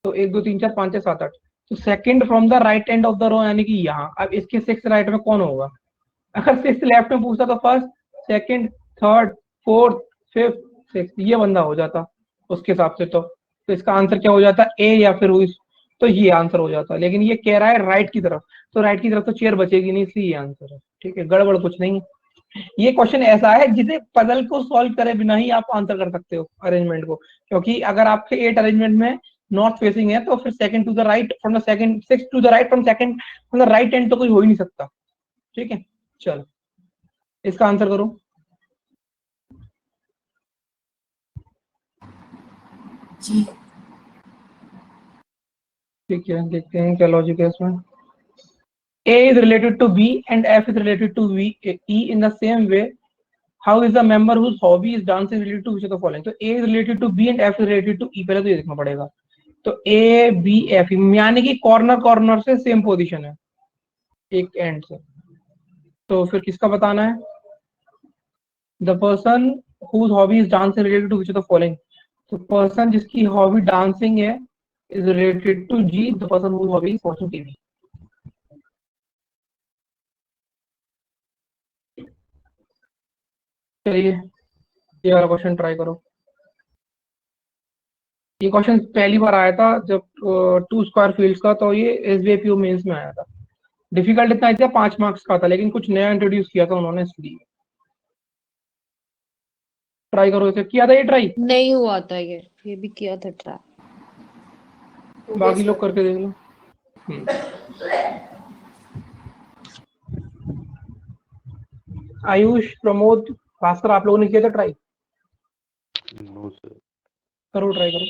तो 1 2 3 4 5 6 7 8, तो second from the right end of the row यानी कि यहाँ, अब इसके 6 राइट में कौन होगा? अगर 6 लेफ्ट में पूछता तो first, second, third, fourth, fifth, six, ये बंदा हो जाता उसके हिसाब से। तो इसका आंसर क्या हो जाता? ए या फिर हुई, तो ये आंसर हो जाता। लेकिन ये कह रहा है राइट की तरफ, तो राइट की तरफ तो चेयर बचेगी नहीं, इसलिए ये आंसर है, ठीक है, गड़बड़ कुछ नहीं। ये क्वेश्चन ऐसा है जिसे पजल को सॉल्व करे बिना ही आप आंसर कर सकते हो अरेंजमेंट को, क्योंकि अगर आपके 8 अरेंजमेंट में नॉर्थ फेसिंग है, तो फिर second to the right from the second, 6 to the right from second from the right end तो कोई हो ही नहीं सकता, ठीक है। चलो इसका आंसर करो। जी ठीक है, देखते हैं क्या लॉजिक है इसमें। A is related to B and F is related to E in the same way. How is the member whose hobby is dance is related to which of the following? तो A is related to B and F is related to E, पहले तो ये देखना पड़ेगा। तो A B F यानी कि corner corner से सेम पोजीशन है, एक एंड से, तो फिर किसका बताना है? The person whose hobby is dance is related to which of the following? तो पर्सन जिसकी हॉबी डांसिंग है is related to G, the person whose hobby is watching TV। चलिए ये वाला क्वेश्चन ट्राई करो। ये क्वेश्चन पहली बार आया था जब 2 स्क्वायर फील्ड्स का, तो ये SBI PO मेंस में आया था। डिफिकल्ट इतना था, 5 मार्क्स का था, लेकिन कुछ नया इंट्रोड्यूस किया था उन्होंने, इसलिए ट्राई करो। इसे किया था ये ट्राई? नहीं हुआ था ये भी किया था ट्राई। बाकी लोग करके देख लो। आयुष, प्रमोद, भास्कर, आप लोगों ने किया था ट्राई? No sir. करो, ट्राई करो।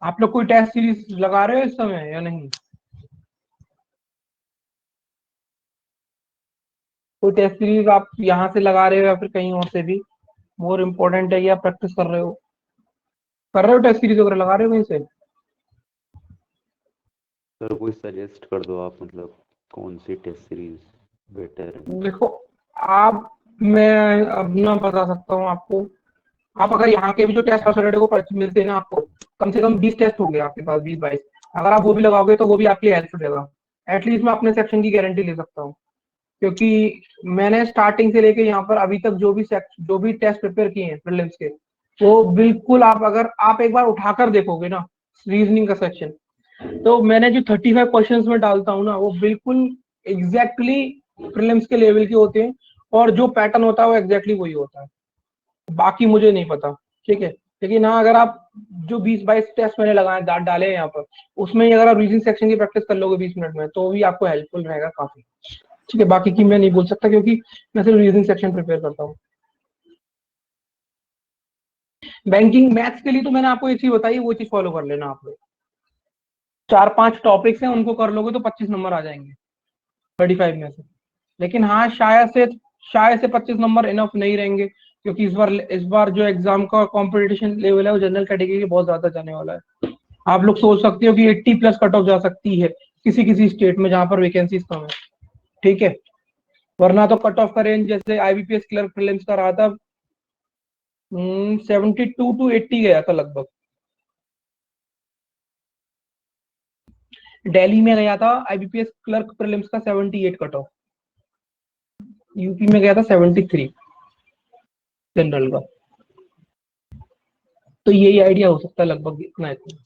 आप लोग कोई टेस्ट सीरीज लगा रहे हो इस समय या नहीं? कोई टेस्ट सीरीज आप यहाँ से लगा रहे हो या फिर कहीं और से भी? मोर इम्पोर्टेंट है, या प्रैक्टिस कर रहे हो? कर रहे हो टेस्ट सीरीज वगैरह लगा रहे हो कहीं से? सर कोई सजेस्ट कर दो आप, मतलब कौन सी टेस्ट सीरीज बेटर है? देखो, आप मैं अपना बता सकता हूँ आपको। आप अगर यहाँ के भी जो टेस्ट सैटरडे को मिलते हैं ना आपको, कम से कम 20 टेस्ट होंगे आपके पास, 20-22। अगर आप वो भी लगाओगे तो वो भी आपके लिए हेल्प देगा। एटलीस्ट मैं अपने सेक्शन की गारंटी ले सकता हूँ, क्योंकि मैंने स्टार्टिंग से लेके यहाँ पर अभी तक जो भी टेस्ट प्रिपेयर किए हैं प्रीलिम्स के, वो बिल्कुल, आप अगर आप एक बार उठाकर देखोगे ना रीजनिंग का सेक्शन, तो मैंने जो 35 क्वेश्चंस में डालता हूँ ना, वो बिल्कुल एग्जैक्टली प्रीलिम्स के लेवल के होते हैं, और जो पैटर्न होता है वो एग्जैक्टली वही होता है। बाकी मुझे नहीं पता, ठीक है। लेकिन हाँ, अगर आप जो 20-22 टेस्ट मैंने लगाए डाले हैं यहाँ पर, उसमें ही अगर आप रीजनिंग सेक्शन की प्रैक्टिस कर लोगे 20 मिनट में, तो भी आपको हेल्पफुल रहेगा काफी। ठीक है, बाकी की मैं नहीं बोल सकता, क्योंकि मैं सिर्फ रीजनिंग सेक्शन प्रिपेयर करता हूँ। बैंकिंग मैथ्स के लिए तो मैंने आपको एक चीज बताई, वो चीज फॉलो कर लेना आप लोग। 4-5 टॉपिक्स हैं, उनको कर लोगे तो 25 नंबर आ जाएंगे 35 में से। लेकिन हाँ, शायद से 25 नंबर इनफ नहीं रहेंगे, क्योंकि इस बार जो एग्जाम का कंपटीशन लेवल है वो जनरल कैटेगरी के बहुत ज्यादा जाने वाला है। आप लोग सोच सकते हो कि 80 प्लस कट ऑफ जा सकती है किसी किसी स्टेट में जहां पर वैकेंसीज कम है, ठीक है। वरना तो कट ऑफ का रेंज जैसे आईबीपीएस क्लर्क प्रीलिम्स का रहा था, 72 to 80 गया था लगभग। दिल्ली में गया था आईबीपीएस क्लर्क प्रीलिम्स का 78 कट ऑफ, यूपी में गया था 73 जनरल का। तो यही आइडिया हो सकता है लगभग, इतना इतना।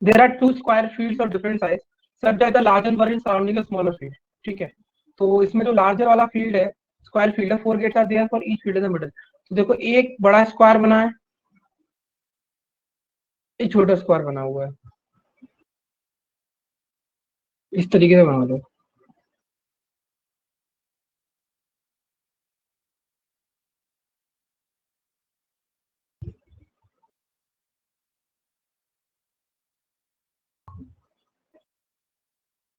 There are two square fields of different size such that the larger one is surrounding a smaller field, ठीक है। तो इसमें जो लार्जर वाला फील्ड है, स्क्वायर फील्ड है, 4 gates are there for each field in the middle. तो देखो, एक बड़ा स्क्वायर बना है, एक छोटा स्क्वायर बना हुआ है, इस तरीके से बना दो।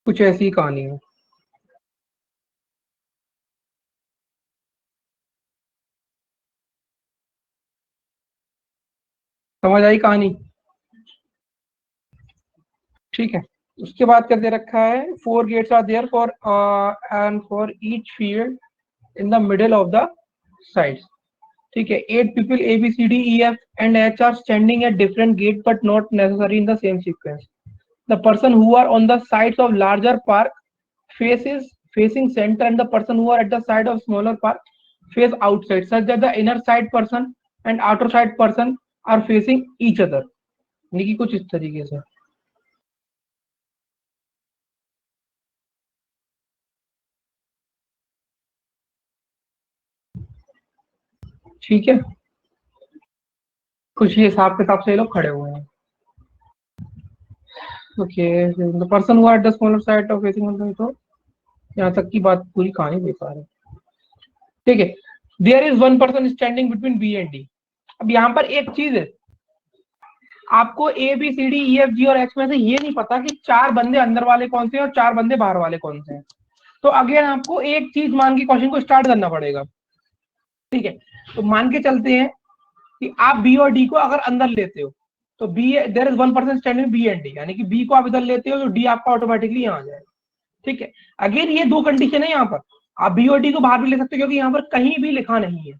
कुछ ऐसी कहानी है। समझ आई कहानी? ठीक है। उसके बाद कर दे रखा है 4 gates are there for and for each field in the middle of the sides, ठीक है, 8 people A B C D E F and H are standing at different gate but not necessarily in the same sequence. The person who are on the sides of larger park facing center, and the person who are at the side of smaller park face outside, such that the inner side person and outer side person are facing each other. यानी कि कुछ इस तरीके से। ठीक है, कुछ ये हिसाब किताब से ये लोग खड़े हुए हैं। Okay, the person who are at the smaller side of facing, तो यहाँ तक की बात पूरी कहानी बेकार है। ठीक है, there is one person standing between B and D. अब यहाँ पर एक चीज है, आपको A B C D E F G और एच में से ये नहीं पता कि 4 बंदे अंदर वाले कौन से हैं और 4 बंदे बाहर वाले कौन से हैं। तो अगेन आपको एक चीज मान के क्वेश्चन को स्टार्ट करना पड़ेगा। ठीक है, तो मान के चलते हैं कि आप बी और डी को अगर अंदर लेते हो तो B, there is one person standing B and D, यानी कि बी को आप इधर लेते हो तो डी आपका ऑटोमेटिकली यहाँ आ जाएगा। ठीक है, अगेन ये 2 कंडीशन है यहाँ पर, आप बी और डी को बाहर भी ले सकते हो क्योंकि यहाँ पर कहीं भी लिखा नहीं है।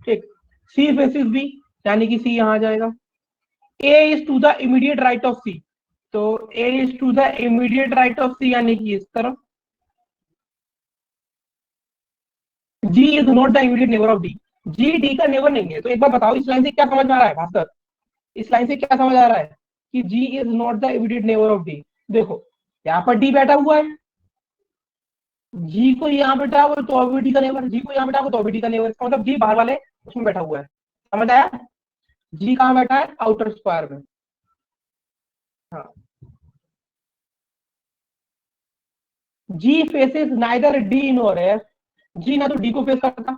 ठीक, सी फेसिस बी, यानी कि सी यहाँ आ जाएगा। A is to the immediate right of C, तो A is to the immediate right of C, यानी कि इस तरफ। G is not the immediate neighbour of D, G D का नेबर नहीं है। तो एक बार बताओ इस लाइन से क्या समझ में आ रहा है भास्कर, इस लाइन से क्या समझ आ रहा है कि G is not the immediate neighbour of D. देखो यहाँ पर डी बैठा हुआ है, जी को यहाँ बैठा हुआ तो भी डी का नेबर, जी को यहाँ बैठा हुआ तो भी डी का नेबर, मतलब जी बाहर वाले उसमें बैठा हुआ है। समझ आया? जी कहाँ बैठा है? आउटर स्क्वायर में। हाँ, G faces neither D nor F, G ना तो डी को फेस करता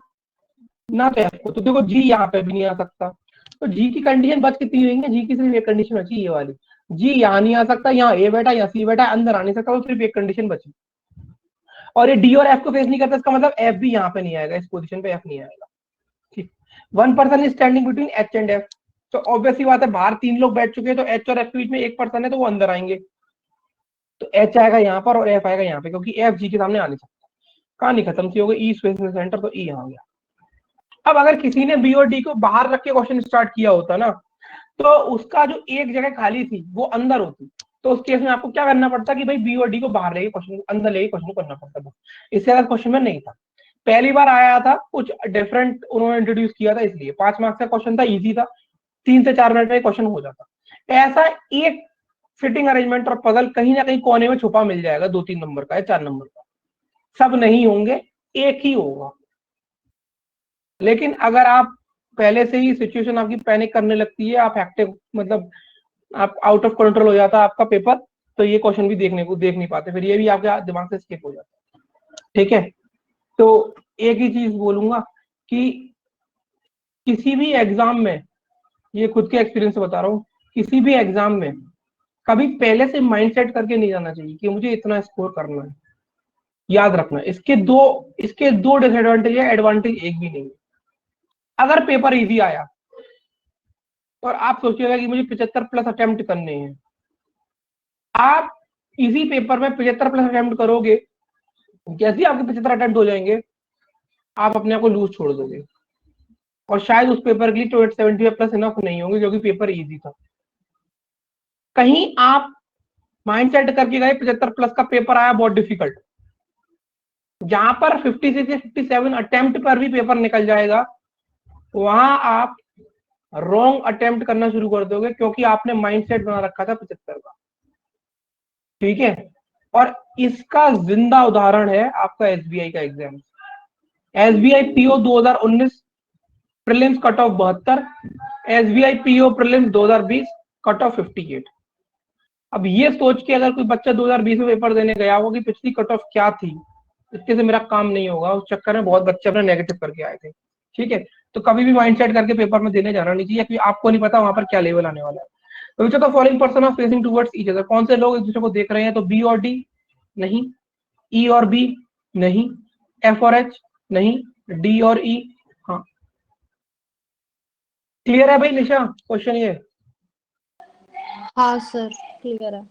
ना तो एफ को, तो देखो जी यहाँ पे भी नहीं आ सकता। तो जी की कंडीशन बच कितनी हुई है? जी की सिर्फ एक कंडीशन बची, ये वाली, जी यहाँ नहीं आ सकता, यहाँ ए बैठा यहाँ सी बैठा, अंदर आ नहीं सकता, तो सिर्फ एक कंडीशन बची। और ये डी और एफ को फेस नहीं करता, इसका मतलब एफ भी यहाँ पे नहीं आएगा, इस पोजीशन पे एफ नहीं आएगा। ठीक, one person is standing between H and F, तो ऑब्वियसली बात है बाहर 3 लोग बैठ चुके हैं, तो एच और एफ के बीच में एक पर्सन है तो वो अंदर आएंगे, तो एच आएगा यहाँ पर और एफ आएगा यहाँ पे, क्योंकि एफ जी के सामने आ नहीं सकता। कहानी खत्म सी हो गई, ई स्पेस सेंटर, तो ई यहाँ आ गया। अब अगर किसी ने बी और डी को बाहर रख के क्वेश्चन स्टार्ट किया होता ना, तो उसका जो एक जगह खाली थी वो अंदर होती, तो उस केस में आपको क्या करना पड़ता कि भाई बी और डी को बाहर लेके क्वेश्चन, अंदर लेके क्वेश्चन करना पड़ता था। इससे ज्यादा क्वेश्चन में नहीं था, पहली बार आया था, कुछ डिफरेंट उन्होंने इंट्रोड्यूस किया था, इसलिए 5 मार्क्स का क्वेश्चन था, इजी था, 3 से 4 मिनट में क्वेश्चन हो जाता। ऐसा एक फिटिंग अरेंजमेंट और पजल कहीं ना कहीं कोने में छुपा मिल जाएगा, 2-3 नंबर का या 4 नंबर का, सब नहीं होंगे, एक ही होगा। लेकिन अगर आप पहले से ही सिचुएशन आपकी पैनिक करने लगती है, आप एक्टिव, मतलब आप आउट ऑफ कंट्रोल हो जाता है आपका पेपर, तो ये क्वेश्चन भी देख नहीं पाते, फिर ये भी आपके दिमाग से स्किप हो जाता है। ठीक है, तो एक ही चीज बोलूंगा कि किसी भी एग्जाम में, ये खुद के एक्सपीरियंस से बता रहा हूँ, किसी भी एग्जाम में कभी पहले से माइंड सेट करके नहीं जाना चाहिए कि मुझे इतना स्कोर करना है। याद रखना, इसके दो डिसएडवांटेज है, एडवांटेज एक भी नहीं। अगर पेपर इजी आया और आप सोचिएगा कि मुझे 75 प्लस अटेम्प्ट करने हैं, आप इजी पेपर में 75 प्लस अटेम्प्ट करोगे, जैसे ही आपके 75 अटेम्प्ट हो जाएंगे आप अपने आप को लूज छोड़ दोगे, और शायद उस पेपर के लिए 75 प्लस इनफ नहीं होंगे क्योंकि पेपर इजी था। कहीं आप माइंड सेट करके गए 75 प्लस का पेपर आया बहुत डिफिकल्ट, जहां पर 56 या 57 अटेम्प्ट पर भी पेपर निकल जाएगा, वहां आप रॉन्ग अटेम्प्ट करना शुरू कर दोगे, क्योंकि आपने माइंडसेट बना रखा था 75 का। ठीक है, और इसका जिंदा उदाहरण है आपका एसबीआई का exam. SBI PO 2019 prelims cut off 72, SBI PO prelims 2020 cut off 58। अब ये सोच के अगर कोई बच्चा 2020 में पेपर देने गया होगा कि पिछली कट ऑफ क्या थी, इसके से मेरा काम नहीं होगा, उस चक्कर में बहुत बच्चे अपने नेगेटिव करके आए थे। ठीक है, तो कभी भी माइंडसेट करके पेपर में देने जाना नहीं चाहिए, क्योंकि आपको नहीं पता वहां पर क्या लेवल आने वाला है। तो which of the following person are facing towards each other, कौन से लोग एक दूसरे को देख रहे हैं? तो बी और डी नहीं, ई और बी नहीं, एफ और एच नहीं, डी और ई हाँ। क्लियर है भाई निशा क्वेश्चन ये? हाँ सर क्लियर है।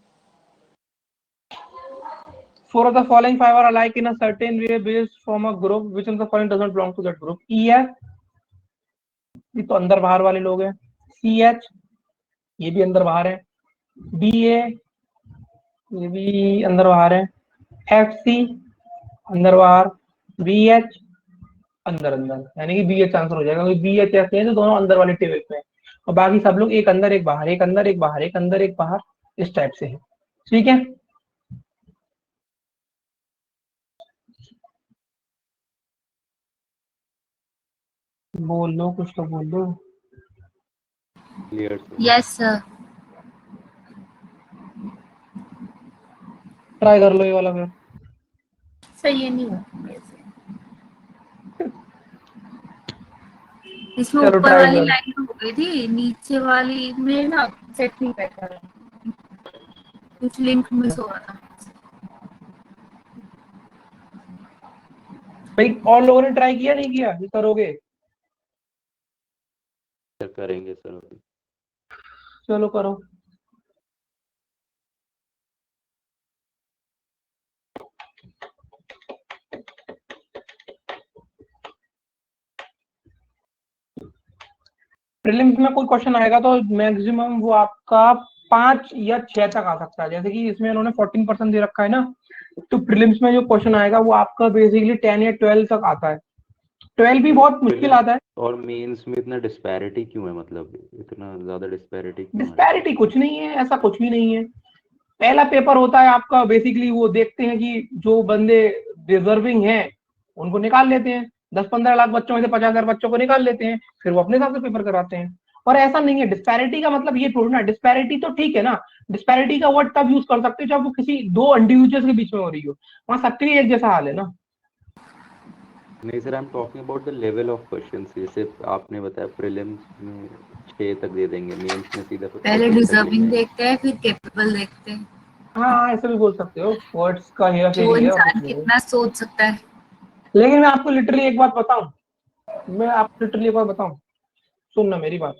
4 of the following 5 are alike in a certain way based from a group. Which of the following does not belong to that group? EF, ये तो अंदर बाहर वाले लोग हैं। CH ये भी अंदर बाहर है। BA ये भी अंदर बाहर है। FC अंदर बाहर। BH अंदर अंदर, यानी कि BH आंसर हो जाएगा, क्योंकि BH ऐसे हैं तो दोनों अंदर वाले टेबल में है। और बाकी सब लोग एक अंदर एक बाहर, एक अंदर एक बाहर, एक अंदर एक बाहर, इस टाइप से है। ठीक है, बोल लो, कुछ तो बोल लो। Clear sir. Yes sir. Try कर लो ये वाला फिर। सही है, नहीं हुआ मेरे से। इसमें चलो ऊपर ट्राई वाली कर। लाइन हो गई थी, नीचे वाली में ना सेट नहीं बैठ रहा, कुछ लिंक मिस हो रहा था। भाई और लोगों ने ट्राई किया नहीं किया, ये करोगे? सर करेंगे सर अभी। चलो करो। प्रीलिम्स में कोई क्वेश्चन आएगा तो मैक्सिमम वो आपका 5 या 6 तक आ सकता है। जैसे कि इसमें उन्होंने 14% दे रखा है ना, तो प्रीलिम्स में जो क्वेश्चन आएगा वो आपका बेसिकली 10 या 12 तक आता है। 12 भी बहुत मुश्किल आता है। और मेंस में इतना डिस्पैरिटी क्यों है, मतलब इतना ज्यादा डिस्पैरिटी क्यों है? डिस्पैरिटी कुछ नहीं है, ऐसा कुछ भी नहीं है। पहला पेपर होता है आपका, बेसिकली वो देखते हैं कि जो बंदे डिजर्विंग हैं उनको निकाल लेते हैं। 10-15 लाख बच्चों में से 50,000 बच्चों को निकाल लेते हैं, फिर वो अपने हिसाब से पेपर कराते हैं। और ऐसा नहीं है। डिस्पैरिटी का मतलब ये थोड़ी ना, डिस्पैरिटी तो ठीक है ना, डिस्पैरिटी का वर्ड तब यूज कर सकते हो जब वो किसी दो इंडिविजुअल्स के बीच में हो रही हो, वहां सबके लिए एक जैसा हाल है ना। नहीं sir, I am talking about the level of questions. जैसे आपने बताया प्रीलिम्स में 6 तक दे देंगे, मेंस में सीधा फिर पहले 14 तक ले डिजर्विंग जाएंगे। देखते हैं, फिर कैपेबल देखते हैं। हाँ ऐसे भी बोल सकते हो, वर्ड्स का हेरा वो फेरी है और कुछ इंसान नहीं है। कितना सोच सकता है। लेकिन मैं आपको लिटरली एक बात बताऊं, मैं आपको लिटरली एक बात बताऊं, सुनना मेरी बात।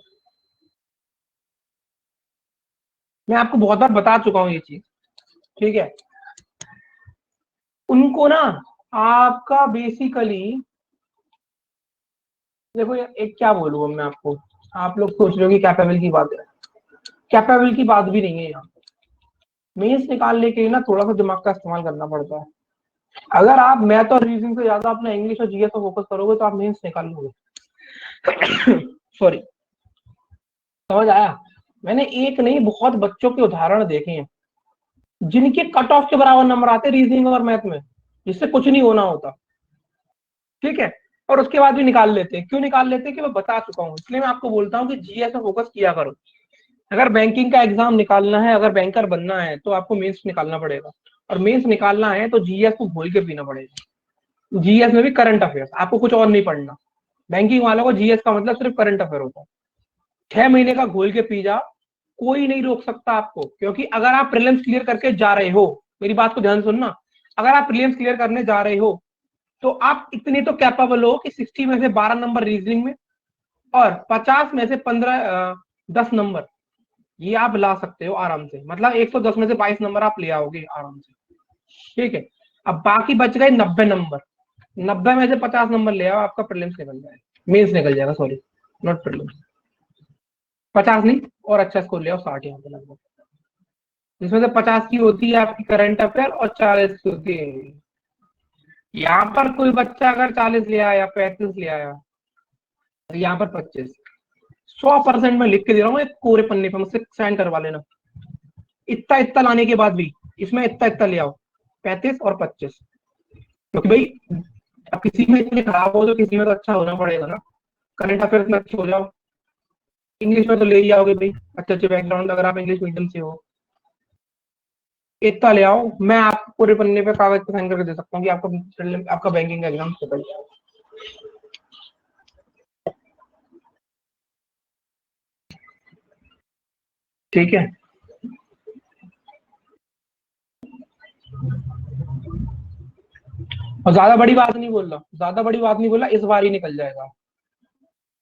मैं आपको बहुत बार बता चुका हूँ ये चीज, ठीक है। उनको ना, आपका बेसिकली देखो एक क्या बोलूँ अब मैं आपको, आप लोग सोच रहे हो कि कैपेबल की बात है, कैपेबल की बात भी नहीं है यहाँ। मेंस निकालने के लिए ना थोड़ा सा दिमाग का इस्तेमाल करना पड़ता है। अगर आप मैथ और रीजनिंग से ज्यादा अपना इंग्लिश और जीएस पर फोकस करोगे तो आप मेंस निकाल लोगे। सॉरी, समझ आया? मैंने एक नहीं बहुत बच्चों के उदाहरण देखे हैं जिनके कट ऑफ के बराबर नंबर आते रीजनिंग और मैथ में, जिससे कुछ नहीं होना होता, ठीक है। और उसके बाद भी निकाल लेते हैं। क्यों निकाल लेते हैं कि मैं बता चुका हूँ, इसलिए मैं आपको बोलता हूँ कि जीएस में फोकस किया करो। अगर बैंकिंग का एग्जाम निकालना है, अगर बैंकर बनना है तो आपको मेंस निकालना पड़ेगा, और मेंस निकालना है तो जीएस को घोल के पीना पड़ेगा। जीएस में भी करंट अफेयर्स, आपको कुछ और नहीं पढ़ना। बैंकिंग वालों को जीएस का मतलब सिर्फ करंट अफेयर होता है। 6 महीने का घोल के पी जाओ, कोई नहीं रोक सकता आपको। क्योंकि अगर आप प्रीलिम्स क्लियर करके जा रहे हो, मेरी बात को ध्यान सुनना, अगर आप प्रीलिम्स क्लियर करने जा रहे हो तो आप इतने तो कैपेबल हो कि 60 में से 12 नंबर रीजनिंग में और 50 में से 10 नंबर ये आप ला सकते हो आराम से। मतलब 110 में से 22 नंबर आप ले आओगे आराम से, ठीक है। अब बाकी बच गए 90 नंबर, 90 में से 50 नंबर ले आओ, आपका प्रीलिम्स निकल जाएगा, मेंस निकल जाएगा, सॉरी नॉट प्रीलिम्स। 50 नहीं, और अच्छा स्कोर ले आओ, 60 यहाँ पे लगभग, जिसमें से 50 की होती है आपकी करंट अफेयर और 40 की होती है इंग्लिश। यहाँ पर कोई बच्चा अगर 40 ले आया, 35 ले आया, और यहाँ पर 25, 100% में लिख के दे रहा हूँ एक कोरे पन्ने पे, मुझसे साइन करवा लेना। इतना इतना लाने के बाद भी इसमें इतना इतना ले आओ, 35 और 25। क्योंकि भाई अब किसी में इतने खराब हो तो किसी में तो अच्छा होना पड़ेगा ना। करंट अफेयर्स में अच्छे हो जाओ, इंग्लिश में तो ले ही आओगे भाई, अच्छे अच्छे बैकग्राउंड अगर आप इंग्लिश मीडियम से हो। इतना ले आओ, मैं आपको पूरे पन्ने पे कागज पे साइन करके दे सकता हूँ कि आपका बैंकिंग का एग्जाम निकल जाए। ठीक है, और ज्यादा बड़ी बात नहीं बोल रहा, ज्यादा बड़ी बात नहीं बोला, इस बार ही निकल जाएगा।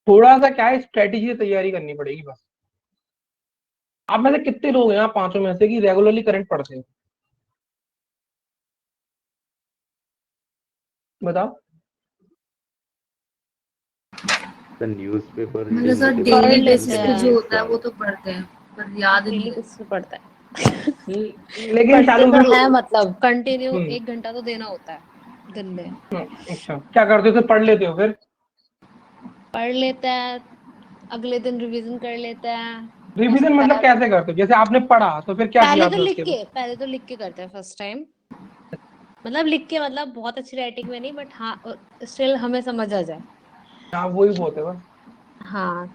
थोड़ा सा क्या है, स्ट्रेटेजी से तैयारी करनी पड़ेगी बस। आप में से कितने लोग हैं, आप पांचों में से, कि रेगुलरली करंट पढ़ते हैं? बताओ। द न्यूज़पेपर मतलब सर मोटिवेशन पढ़ डेली लेते बेसिस पे हैं। जो होता है वो तो पढ़ते हैं पर याद नहीं डेली रहता। बेसिस पे पढ़ता है। लेकिन पढ़ते शालू तो फिर है, मतलब कंटिन्यू हम्म 1 घंटा तो देना होता है दिन में। अच्छा क्या करते हो, तो पढ़ लेते हो फिर? पढ़ लेता है, अगले दिन रिवीजन कर लेता है। हो रिवीजन सकता मतलब है कैसे करते हो? जैसे आपने पढ़ा तो फिर क्या किया आपने उसके बाद? पहले तो लिख के करते हैं फर्स्ट टाइम। मतलब लिख के, मतलब बहुत अच्छी राइटिंग में नहीं, बट हाँ स्टिल हमें समझ आ जाए। हाँ वही बहुत है बस। हाँ,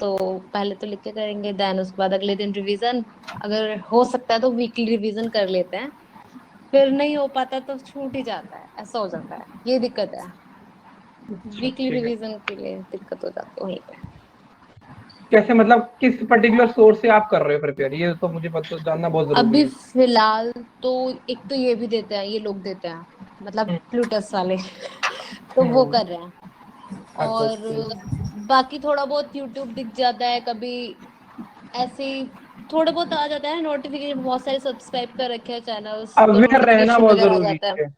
तो पहले तो लिख के करेंगे, देन उसके बाद अगले दिन रिवीजन। अगर हो सकता है तो वीकली रिवीजन कर लेते हैं, फिर नहीं हो पाता तो छूट ही जाता है, ऐसा हो जाता है, ये दिक्कत है। अच्छा वीकली ठीक है। रिवीजन के लिए दिक्कत हो जाती है वहीं पे। कैसे मतलब किस पर्टिकुलर सोर्स से आप कर रहे हो प्रिपेयर, ये तो मुझे पता जानना बहुत जरूरी अभी है। फिलहाल तो एक तो ये भी देते हैं, ये लोग देते हैं, मतलब हम्म प्लूटस वाले। तो वो हम्म, कर रहे हैं। अच्छा और बाकी थोड़ा बहुत यूट्यूब दिख जाता है कभी, ऐसे ही थोड़ा बहुत आ जाता है नोटिफिकेशन। बहुत सारे सब्सक्राइब कर रखे हैं चैनल्स, तो अवेयर रहना नोटिफिकेशन बहुत वगैरह आ जरूरी जाता है। है।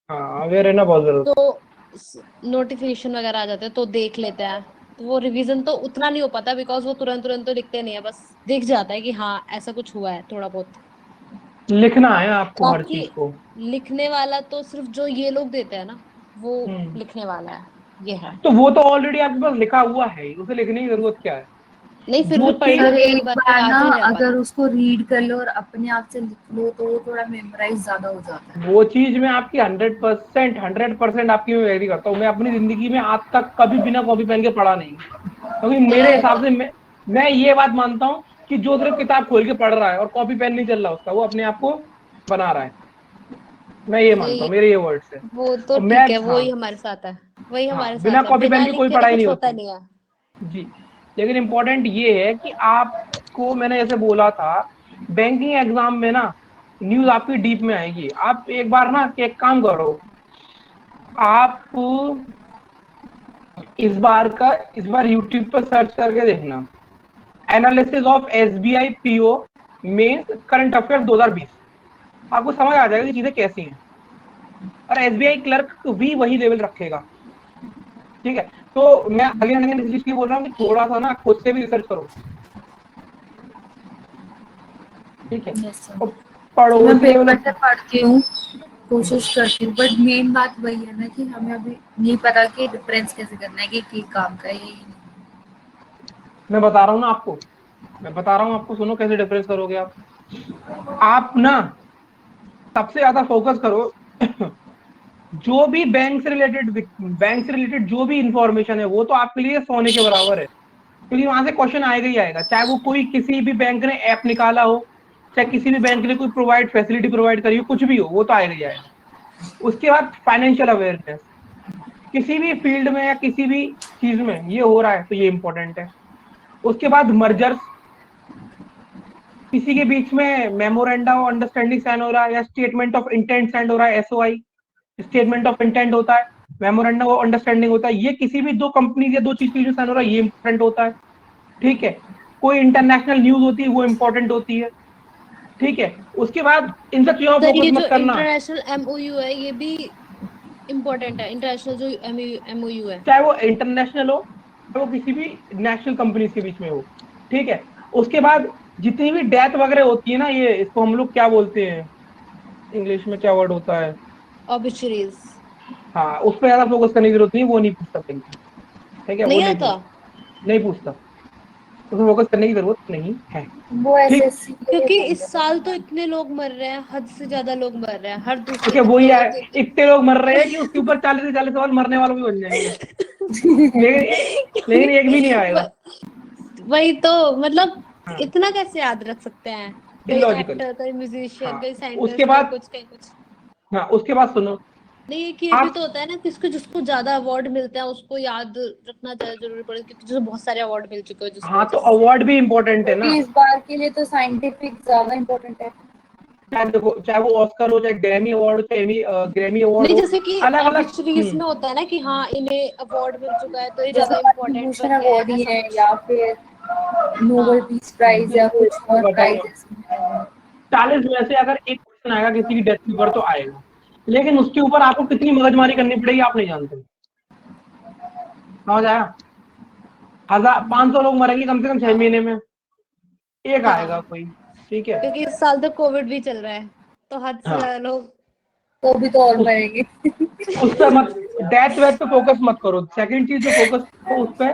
हाँ अवेयर रहना बहुत जरूरी तो नोटिफिकेशन वगैरह आ जाते हैं तो देख लेते हैं। तो वो रिवीजन तो उतना नहीं हो पाता, बिकॉज वो तुरंत तुरंत तो लिखते नहीं है, बस दिख जाता है कि हाँ ऐसा कुछ हुआ है थोड़ा बहुत। है। लिखना है आपको हर बाकी चीज को। लिखने वाला तो सिर्फ जो ये लोग देते हैं ना, वो हम्म लिखने वाला है, ये है। तो वो तो ऑलरेडी आपके पास लिखा हुआ है ही, उसे लिखने की जरूरत क्या है? नहीं, फिर भी जो पढ़ लो चीज सर तो एक एक बार में बार ना याद नहीं रह अगर पाता। उसको रीड कर लो और अपने आप से लिख लो तो वो थोड़ा मेमोराइज ज्यादा हो जाता है। वो चीज मैं आपकी 100% आपकी मैं एग्री करता हूँ। मैं अपनी जिंदगी में आज तक कभी बिना कॉपी पेन के पढ़ा नहीं, क्योंकि मेरे हिसाब से मैं ये बात मानता हूँ कि जो सिर्फ किताब खोल के पढ़ रहा है और कॉपी पेन नहीं चल रहा उसका, वो अपने आप को बना रहा है। मैं ये मानता नहीं, हूँ, मेरे ये वर्ड्स है। वो तो और मैं ठीक है, हाँ वही हमारे साथ है। वही हाँ हमारे बिना साथ है, कॉपी पेन बिना की कोई लिखे तो पढ़ाई कुछ नहीं होता होती नहीं है। जी। लेकिन इम्पोर्टेंट ये है कि आपको मैंने जैसे बोला था, बैंकिंग एग्जाम में ना न्यूज आपकी डीप में आएगी। आप एक बार ना एक काम करो, आप इस बार यूट्यूब पर सर्च करके देखना, analysis of SBI PO mains current affairs 2020। आपको समझ आ जाएगा कि चीजें कैसी हैं। और एसबीआई क्लर्क भी वही लेवल रखेगा। ठीक है, तो मैं अगेन अगेन इसलिए बोल रहा हूँ कि थोड़ा सा ना खुद से भी रिसर्च करो। ठीक है, यस सर। और पढ़ो मैं इस लेवल। पेपर से पढ़ती हूँ, कोशिश करती हूँ, बट मेन बात वही है ना कि हमें अभी नहीं पता कि डिफरेंस कैसे करना है कि काम का है ये नहीं। मैं बता रहा हूँ ना आपको, मैं बता रहा हूँ आपको, सुनो कैसे डिफरेंस करोगे आप ना सबसे ज्यादा फोकस करो जो भी बैंक से रिलेटेड जो भी इंफॉर्मेशन है वो तो आपके लिए सोने के बराबर है, क्योंकि वहां से क्वेश्चन आएगा ही आएगा। चाहे वो कोई किसी भी बैंक ने ऐप निकाला हो, चाहे किसी भी बैंक ने कोई फैसिलिटी प्रोवाइड करी हो, कुछ भी हो, वो तो आएगा ही आएगा। उसके बाद फाइनेंशियल अवेयरनेस, किसी भी फील्ड में या किसी भी चीज में ये हो रहा है तो ये इंपॉर्टेंट है। उसके बाद मर्जर्स, किसी के बीच में मेमोरेंडा ऑफ अंडरस्टैंडिंग साइन हो रहा है या स्टेटमेंट ऑफ इंटेंट साइन हो रहा है, एसओआई। स्टेटमेंट ऑफ इंटेंट होता है, मेमोरेंडम ऑफ अंडरस्टैंडिंग होता है। ये किसी भी दो कंपनी या दो चीज के बीच में साइन हो रहा है, ये इंपॉर्टेंट होता है। ठीक है, कोई इंटरनेशनल न्यूज होती है वो इंपॉर्टेंट होती है। ठीक है, उसके बाद इन सब चीजों पर सर फोकस ये जो मत करना। इंटरनेशनल एमओयू है, ये भी इम्पोर्टेंट है। इंटरनेशनल जो एमओयू है। चाहे वो इंटरनेशनल हो, चाहे वो किसी भी नेशनल कंपनीज के बीच में हो। ठीक है, उसके बाद जितनी भी डेथ वगैरह होती है ना, ये इसको हम लोग क्या बोलते हैं, इंग्लिश में क्या वर्ड होता है? ऑबिचुरीज। हाँ, उस पर ज्यादा फोकस करने की जरूरत नहीं, वो नहीं पूछता बैंक। ठीक है, वो नहीं नहीं आता, पूछता, नहीं पूछता, उस पर फोकस करने की जरूरत नहीं है। वो ठीक, एसएससी के लिए क्योंकि बोल इस रहे साल तो थे। इतने लोग मर रहे हैं, हद से ज्यादा लोग मर रहे हैं, हर दूसरे क्योंकि दिन वही दो है, दो तीन इतने लोग मर रहे हैं कि उसके ऊपर 40 से 40 सवाल मरने वालों भी बन जाएंगे। लेकिन लेकिन एक भी नहीं आएगा। वही तो, मतलब हाँ, इतना कैसे याद रख सकते हैं? कोई इलॉजिकल। एक्टर, कोई म्यूजिशियन, हाँ, कोई उसके साइंटिस्ट, कहीं बाद कुछ कहीं कुछ। हाँ उसके बाद सुनो नहीं, एक ये भी आप। तो होता है ना, किसको जिसको ज्यादा अवार्ड मिलते हैं उसको याद रखना ज्यादा जरूरी पड़ेगा, क्योंकि जिसे बहुत सारे अवार्ड मिल चुके हैं जिसकी हाँ, वजह तो से। अवार्ड भी इम्पोर्टेंट है ना। क्योंकि इस बार के लिए तो साइंटिफिक ज्यादा इम्पोर्टेंट है। चाहे देखो, चाहे वो ऑस्कर हो, चाहे ग्रैमी अवार्ड हो, चाहे ग्रैमी अवार्ड नहीं, हो, जैसे कि अलग अलग। ऑब्वियसलीज में होता है ना कि हाँ इन्हें अवार्ड मिल चुका है तो ये जैसे ज्यादा पद्म इम्पोर्टेंट भूषण बन गए हैं, अवार्ड ही ऐसा है कुछ। या फिर नोबेल हाँ, पीस प्राइज या कुछ और बताऊंगा, प्राइजेस। 40 में से अगर एक क्वेश्चन आएगा किसी की डेथ के ऊपर तो आएगा, लेकिन उसके ऊपर आपको कितनी मगजमारी करनी पड़ेगी आप नहीं जानते। समझ आया? 500 लोग मरेंगे कम से कम 6 महीने में, एक आएगा कोई, ठीक है। क्योंकि इस साल तो कोविड भी चल रहा है, तो हद से हाँ, ज्यादा लोग तो भी तो और उस मरेंगे। उस पे मत, डेथ वेथ पे फोकस मत करो। सेकंड चीज जो फोकस करो उस पे,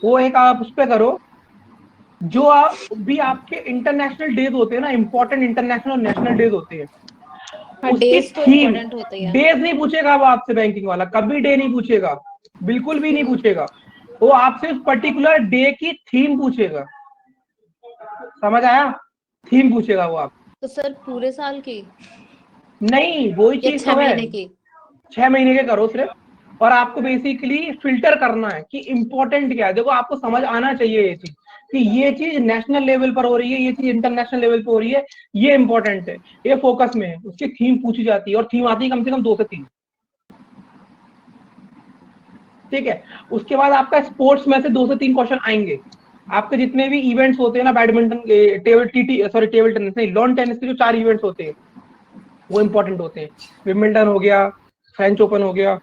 वो एक आप उस पे करो, जो आप भी आपके इंटरनेशनल डेज होते हैं ना, इंपॉर्टेंट इंटरनेशनल और नेशनल डेज होते हैं, हाँ, उसकी डेज तो थीम, इम्पोर्टेंट होते ही है। डेज नहीं पूछेगा वो आपसे, बैंकिंग वाला कभी डे नहीं पूछेगा, बिल्कुल भी नहीं पूछेगा। वो आपसे उस पर्टिकुलर डे की थीम पूछेगा, समझ आया? थीम पूछेगा वो आप, तो सर पूरे साल की नहीं वही या चीज 6 तो है। महीने की? 6 महीने के करो सिर्फ, और आपको बेसिकली फिल्टर करना है कि इंपॉर्टेंट क्या है। देखो आपको समझ आना चाहिए ये चीज, कि ये चीज नेशनल लेवल पर हो रही है, ये चीज इंटरनेशनल लेवल पर हो रही है, ये इंपॉर्टेंट है, ये फोकस में है, उसकी थीम पूछी जाती है, और थीम आती है कम से कम 2 से 3, ठीक है। उसके बाद आपका स्पोर्ट्स में से 2 से 3 क्वेश्चन आएंगे। आपके जितने भी इवेंट्स होते हैं ना, बैडमिंटन, टेबल टेबल टेनिस नहीं, लॉन टेनिस के जो 4 इवेंट्स होते हैं वो इंपॉर्टेंट होते हैं। विंबलडन हो गया, फ्रेंच ओपन हो गया,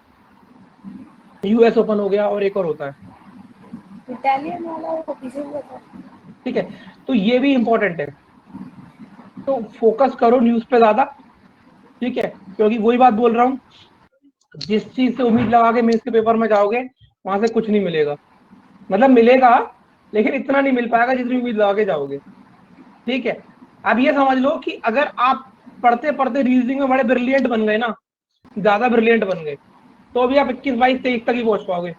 यूएस ओपन हो गया, और एक और होता है, इटालियन वाला वो पीछे होता है। ठीक है। तो ये भी इंपॉर्टेंट है, तो फोकस करो न्यूज पे ज्यादा, ठीक है। क्योंकि वही बात बोल रहा हूँ, जिस चीज से उम्मीद लगा के मेंस के पेपर में जाओगे, वहां से कुछ नहीं मिलेगा। मतलब मिलेगा, लेकिन इतना नहीं मिल पाएगा जितनी उम्मीद लगा के जाओगे, ठीक है। अब ये समझ लो कि अगर आप पढ़ते पढ़ते रीजनिंग में बड़े ब्रिलियंट बन गए ना, ज्यादा ब्रिलियंट बन गए, तो भी आप 21, 22, 23 तक ही पहुंच पाओगे।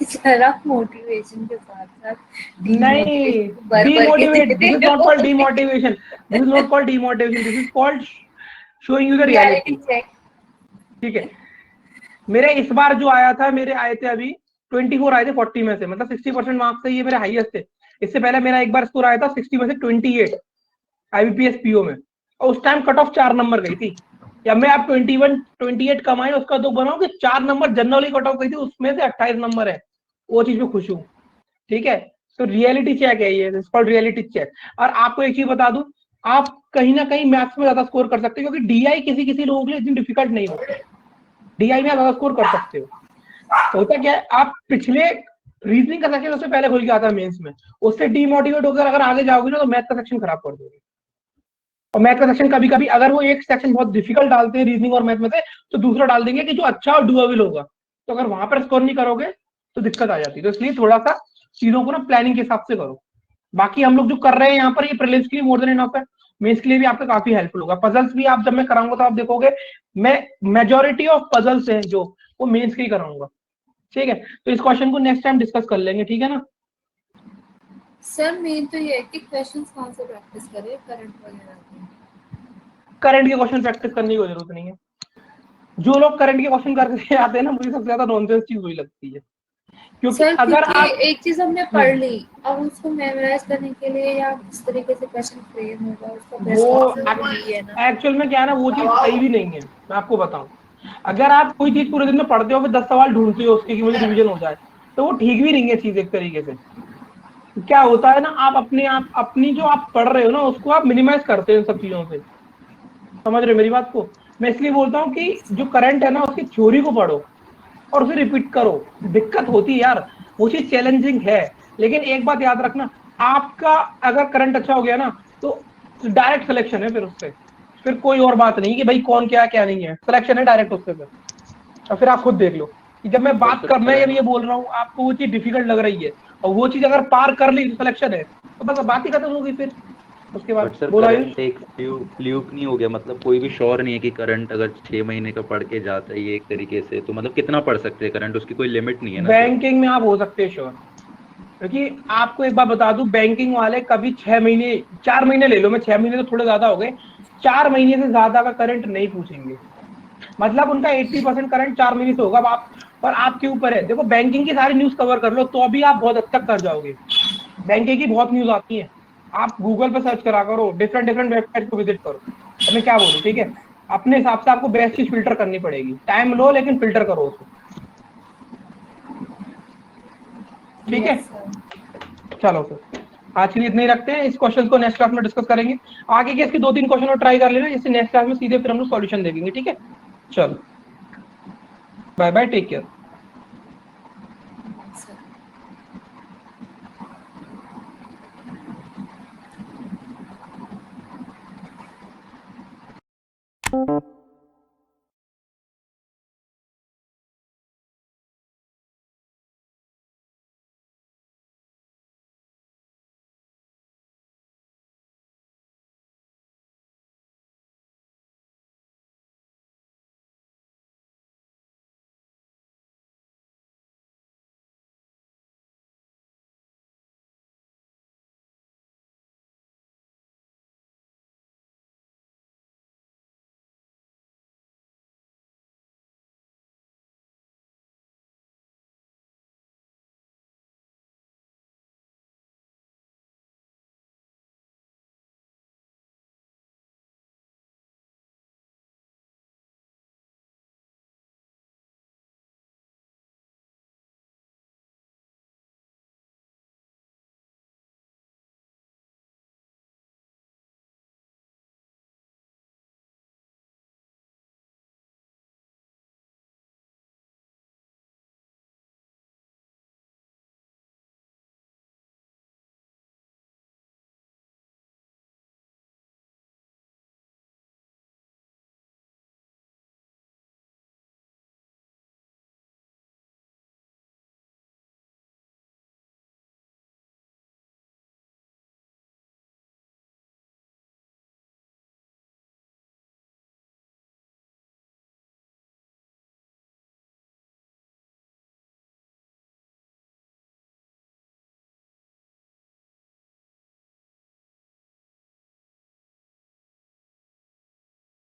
जरा मोटिवेशन के साथ साथ नहीं, डीमोटिवेशन भर भर के डिमोटिवेट, देते this is not called demotivation, this is not called demotivation, this is called showing you the reality reality, check. ठीक है। मेरे इस बार जो आया था, मेरे आए थे अभी 24 आए थे 40 में से, मतलब 60% मार्क्स से ये मेरे हाईएस्ट थे। इससे पहले मेरा एक बार स्कोर आया था 60 में से 28 आईबीपीएस पीओ में, और उस टाइम कट ऑफ 4 नंबर गई थी। या मैं आप 21 28 कमाए, उसका तो बनाओ कि 4 नंबर जनरली कट ऑफ गई थी, उसमें से 28 नंबर है, वो चीज में खुश हूँ, ठीक है। तो रियलिटी चेक है ये, रियलिटी चेक। और आपको एक चीज बता दूं, आप कहीं ना कहीं मैथ्स में ज्यादा स्कोर कर सकते हो, क्योंकि डीआई किसी किसी लोगों के लिए इतनी डिफिकल्ट नहीं होती, डीआई में आप ज्यादा स्कोर कर सकते हो। होता क्या है, आप पिछले रीजनिंग का सेक्शन उससे पहले खुल के आता है मेंस में, उससे डीमोटिवेट होकर अगर आगे जाओगे ना, तो मैथ का सेक्शन खराब कर दोगे। और मैथ का सेक्शन कभी कभी अगर वो एक सेक्शन बहुत डिफिकल्ट डालते हैं रीजनिंग और मैथ में से, तो दूसरा डाल देंगे कि जो अच्छा और डुएबल होगा, तो अगर वहां पर स्कोर नहीं करोगे तो दिक्कत आ जाती है। तो इसलिए थोड़ा सा चीजों को ना प्लानिंग के हिसाब से करो। बाकी हम लोग जो कर रहे हैं यहाँ पर, ये प्रीलिम्स के लिए मोर देन इनफ है, मेंस के लिए भी आपका काफी हेल्पफुल होगा। पजल्स भी आप जब मैं कराऊंगा तो आप देखोगे, मैं मेजोरिटी ऑफ पजल्स हैं जो, वो मेंस के ही कराऊंगा, ठीक है। तो इस क्वेश्चन को नेक्स्ट टाइम डिस्कस कर लेंगे, ठीक है ना। सर मेन तो ये है कि क्वेश्चंस कहाँ से प्रैक्टिस करें, करंट वगैरह के। करंट के क्वेश्चन प्रैक्टिस करने की कोई जरूरत नहीं है। जो लोग करंट के क्वेश्चन करके आते हैं ना, मुझे सबसे ज्यादा नॉनसेंस चीज वही लगती है, क्योंकि सर अगर क्योंकि आप एक चीज हमने पढ़ ली, अब उसको मेमोराइज करने के लिए या किस तरीके से क्वेश्चन फ्रेम होगा, उसका बेस्ट वो आंसर वही है ना। एक्चुअल में क्या है ना, वो चीज सही भी नहीं है। मैं आपको बताऊं, अगर आप कोई चीज पूरे दिन में पढ़ते हो, फिर 10 सवाल ढूंढते हो उसके कि मुझे रिवीजन हो जाए, तो वो ठीक भी नहीं है चीज एक तरीके से। क्या होता है ना, आप अपनी जो आप पढ़ रहे हो ना, उसको आप मिनिमाइज करते हो इन सब चीजों से, समझ रहे हो मेरी बात को। मैं इसलिए बोलता हूँ कि जो करंट है ना, उसकी थ्योरी को पढ़ो और उसे रिपीट करो। दिक्कत होती है यार, वो चीज चैलेंजिंग है, लेकिन एक बात याद रखना, आपका अगर करंट अच्छा हो गया ना, तो डायरेक्ट सिलेक्शन है फिर उससे, फिर कोई और बात नहीं कि भाई कौन क्या नहीं है, सिलेक्शन है डायरेक्ट उससे फिर। और फिर आप खुद देख लो कि जब मैं और बात सर कर, मैं जब ये करंट बोल रहा हूँ आपको वो चीज डिफिकल्ट लग रही है, और वो चीज अगर पार कर ली तो सिलेक्शन है, तो बस बात ही खत्म होगी फिर उसके बाद। बट सर बोला आयुष। करंट एक फ्लूक नहीं हो गया, मतलब कोई भी श्योर नहीं है कि करंट अगर 6 महीने का पढ़ के जाता है ये एक तरीके से, तो मतलब कितना पढ़ सकते हैं करंट, उसकी कोई लिमिट नहीं है ना सर। बैंकिंग में आप हो सकते हैं श्योर, क्योंकि आपको एक बार बता दूं, बैंकिंग वाले कभी 6 महीने, 4 महीने ले लो, मैं 6 महीने तो थोड़े ज्यादा हो गए, 4 महीने से ज्यादा का करंट नहीं पूछेंगे। मतलब उनका 80% करंट 4 महीने से होगा। अब आप, पर आपके ऊपर है, देखो बैंकिंग की सारी न्यूज कवर कर लो तो अभी आप बहुत हद तक कर जाओगे। बैंकिंग की बहुत न्यूज आती है, आप गूगल पे सर्च करा करो, डिफरेंट डिफरेंट वेबसाइट को विजिट करो। अब मैं क्या बोलूं, ठीक है, अपने हिसाब से आपको बेस्ट चीज फिल्टर करनी पड़ेगी, टाइम लो लेकिन फिल्टर करो उसे, ठीक है। Yes sir. चलो फिर आज के लिए इतना ही रखते हैं, इस क्वेश्चन को नेक्स्ट क्लास में डिस्कस करेंगे। आगे के इसके 2-3 क्वेश्चन और ट्राई कर लेना, जिससे नेक्स्ट क्लास में सीधे फिर हम लोग सॉल्यूशन देखेंगे, ठीक है। चलो, बाय बाय, टेक केयर।